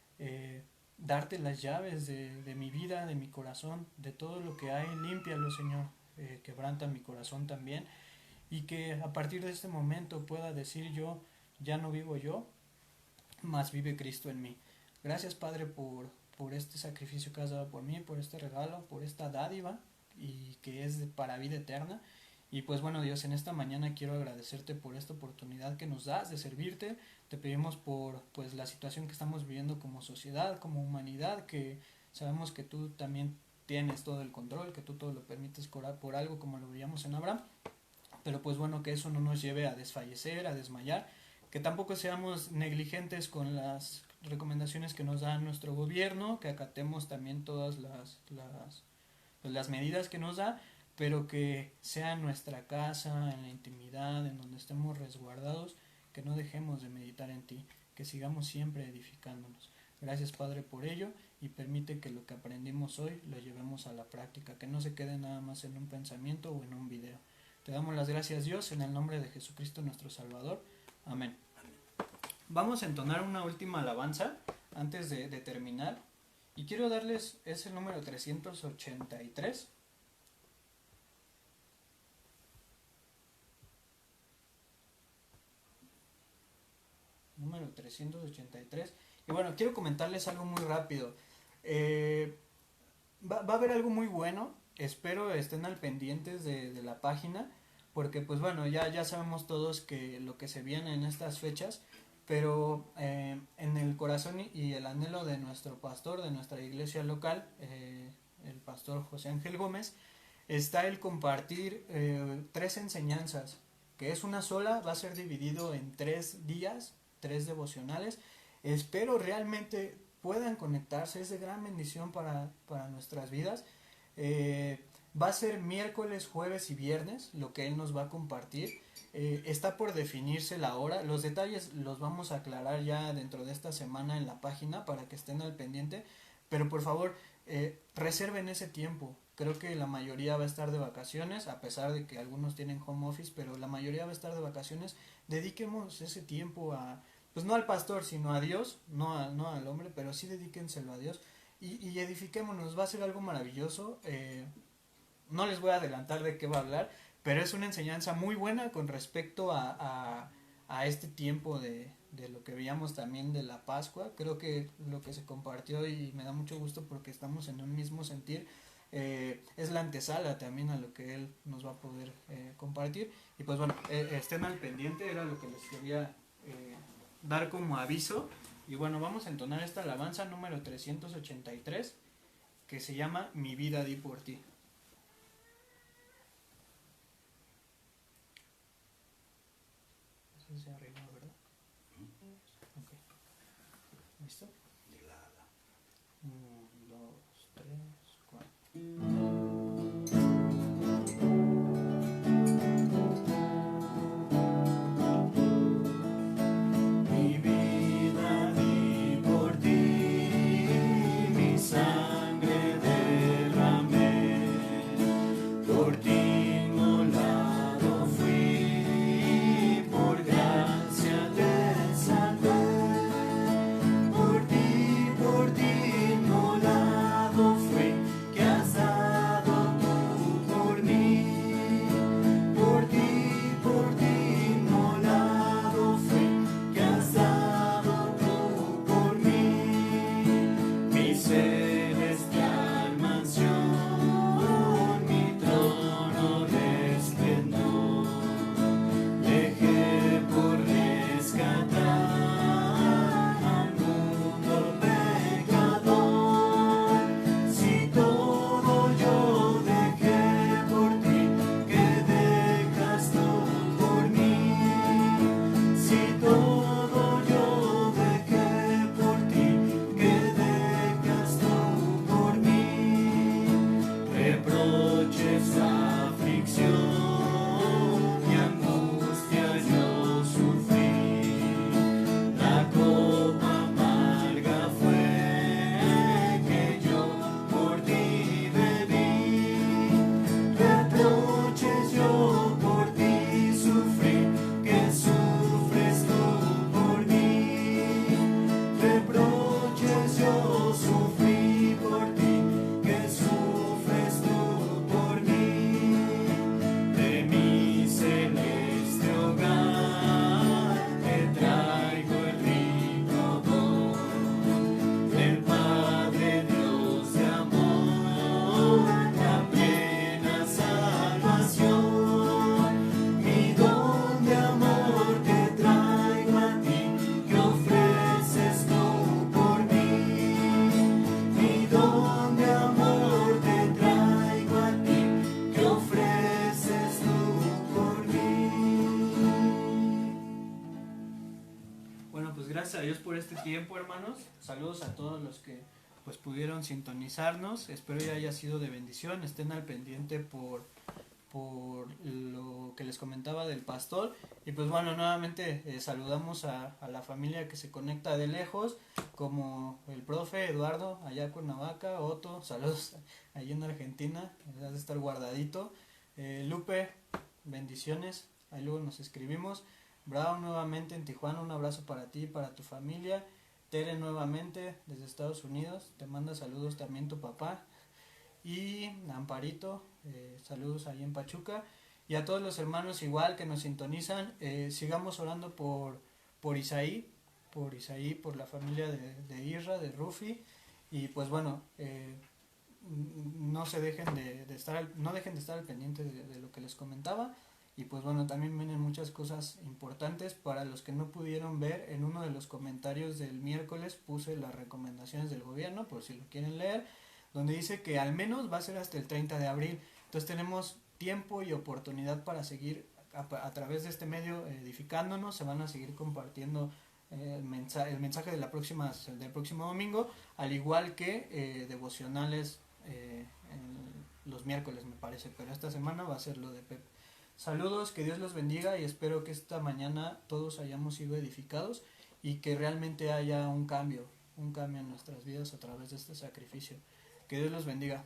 darte las llaves de mi vida, de mi corazón, de todo lo que hay. Límpialo, Señor. Quebranta mi corazón también. Y que a partir de este momento pueda decir yo, ya no vivo yo, mas vive Cristo en mí. Gracias, Padre, por este sacrificio que has dado por mí, por este regalo, por esta dádiva, y que es para vida eterna. Y pues bueno, Dios, en esta mañana quiero agradecerte por esta oportunidad que nos das de servirte. Te pedimos por pues la situación que estamos viviendo como sociedad, como humanidad, que sabemos que tú también tienes todo el control, que tú todo lo permites por algo, como lo veíamos en Abraham. Pero pues bueno, que eso no nos lleve a desfallecer, a desmayar, que tampoco seamos negligentes con las recomendaciones que nos da nuestro gobierno, que acatemos también todas las medidas que nos da, pero que sea en nuestra casa, en la intimidad, en donde estemos resguardados, que no dejemos de meditar en ti, que sigamos siempre edificándonos. Gracias, Padre, por ello, y permite que lo que aprendimos hoy lo llevemos a la práctica, que no se quede nada más en un pensamiento o en un video. Te damos las gracias, Dios, en el nombre de Jesucristo nuestro Salvador. Amén. Vamos a entonar una última alabanza antes de terminar, y quiero darles, es el número 383. Número 383. Y bueno, quiero comentarles algo muy rápido. Va a haber algo muy bueno. Espero estén al pendientes de la página. Porque pues bueno, ya sabemos todos que lo que se viene en estas fechas. Pero en el corazón y el anhelo de nuestro pastor, de nuestra iglesia local, el pastor José Ángel Gómez, está el compartir 3 enseñanzas, que es una sola, va a ser dividido en 3 días, 3 devocionales. Espero realmente puedan conectarse, es de gran bendición para nuestras vidas. Va a ser miércoles, jueves y viernes lo que él nos va a compartir. Está por definirse la hora, los detalles los vamos a aclarar ya dentro de esta semana en la página para que estén al pendiente, pero por favor reserven ese tiempo. Creo que la mayoría va a estar de vacaciones, a pesar de que algunos tienen home office, pero la mayoría va a estar de vacaciones. Dediquemos ese tiempo a, pues no al pastor, sino a Dios, no al hombre, pero sí dedíquenselo a Dios, y edifiquémonos. Va a ser algo maravilloso. No les voy a adelantar de qué va a hablar, pero es una enseñanza muy buena con respecto a este tiempo de lo que veíamos también de la Pascua. Creo que lo que se compartió, y me da mucho gusto porque estamos en un mismo sentir, es la antesala también a lo que Él nos va a poder compartir. Y pues bueno, estén al pendiente, era lo que les quería dar como aviso. Y bueno, vamos a entonar esta alabanza número 383 que se llama Mi vida di por ti. Eso es de arriba, ¿verdad? Ok. ¿Listo? 1, 2, 3, 4. Gracias a Dios por este tiempo, hermanos. Saludos a todos los que pues pudieron sintonizarnos. Espero ya haya sido de bendición. Estén al pendiente por lo que les comentaba del pastor. Y pues bueno, nuevamente saludamos a la familia que se conecta de lejos, como el profe Eduardo allá con Cuernavaca, Otto, saludos allí en Argentina, has de estar guardadito. Lupe, bendiciones, ahí luego nos escribimos. Brown nuevamente en Tijuana, un abrazo para ti y para tu familia. Tere nuevamente desde Estados Unidos, te manda saludos también tu papá. Y Amparito, saludos ahí en Pachuca. Y a todos los hermanos igual que nos sintonizan, sigamos orando por Isaí, por la familia de Isra, de Rufi. Y pues bueno, no dejen de estar al pendiente de lo que les comentaba. Y pues bueno, también vienen muchas cosas importantes para los que no pudieron ver. En uno de los comentarios del miércoles puse las recomendaciones del gobierno, por si lo quieren leer, donde dice que al menos va a ser hasta el 30 de abril. Entonces tenemos tiempo y oportunidad para seguir a través de este medio edificándonos. Se van a seguir compartiendo el mensaje del próximo domingo, al igual que devocionales los miércoles me parece, pero esta semana va a ser lo de Pepe. Saludos, que Dios los bendiga y espero que esta mañana todos hayamos sido edificados y que realmente haya un cambio en nuestras vidas a través de este sacrificio. Que Dios los bendiga.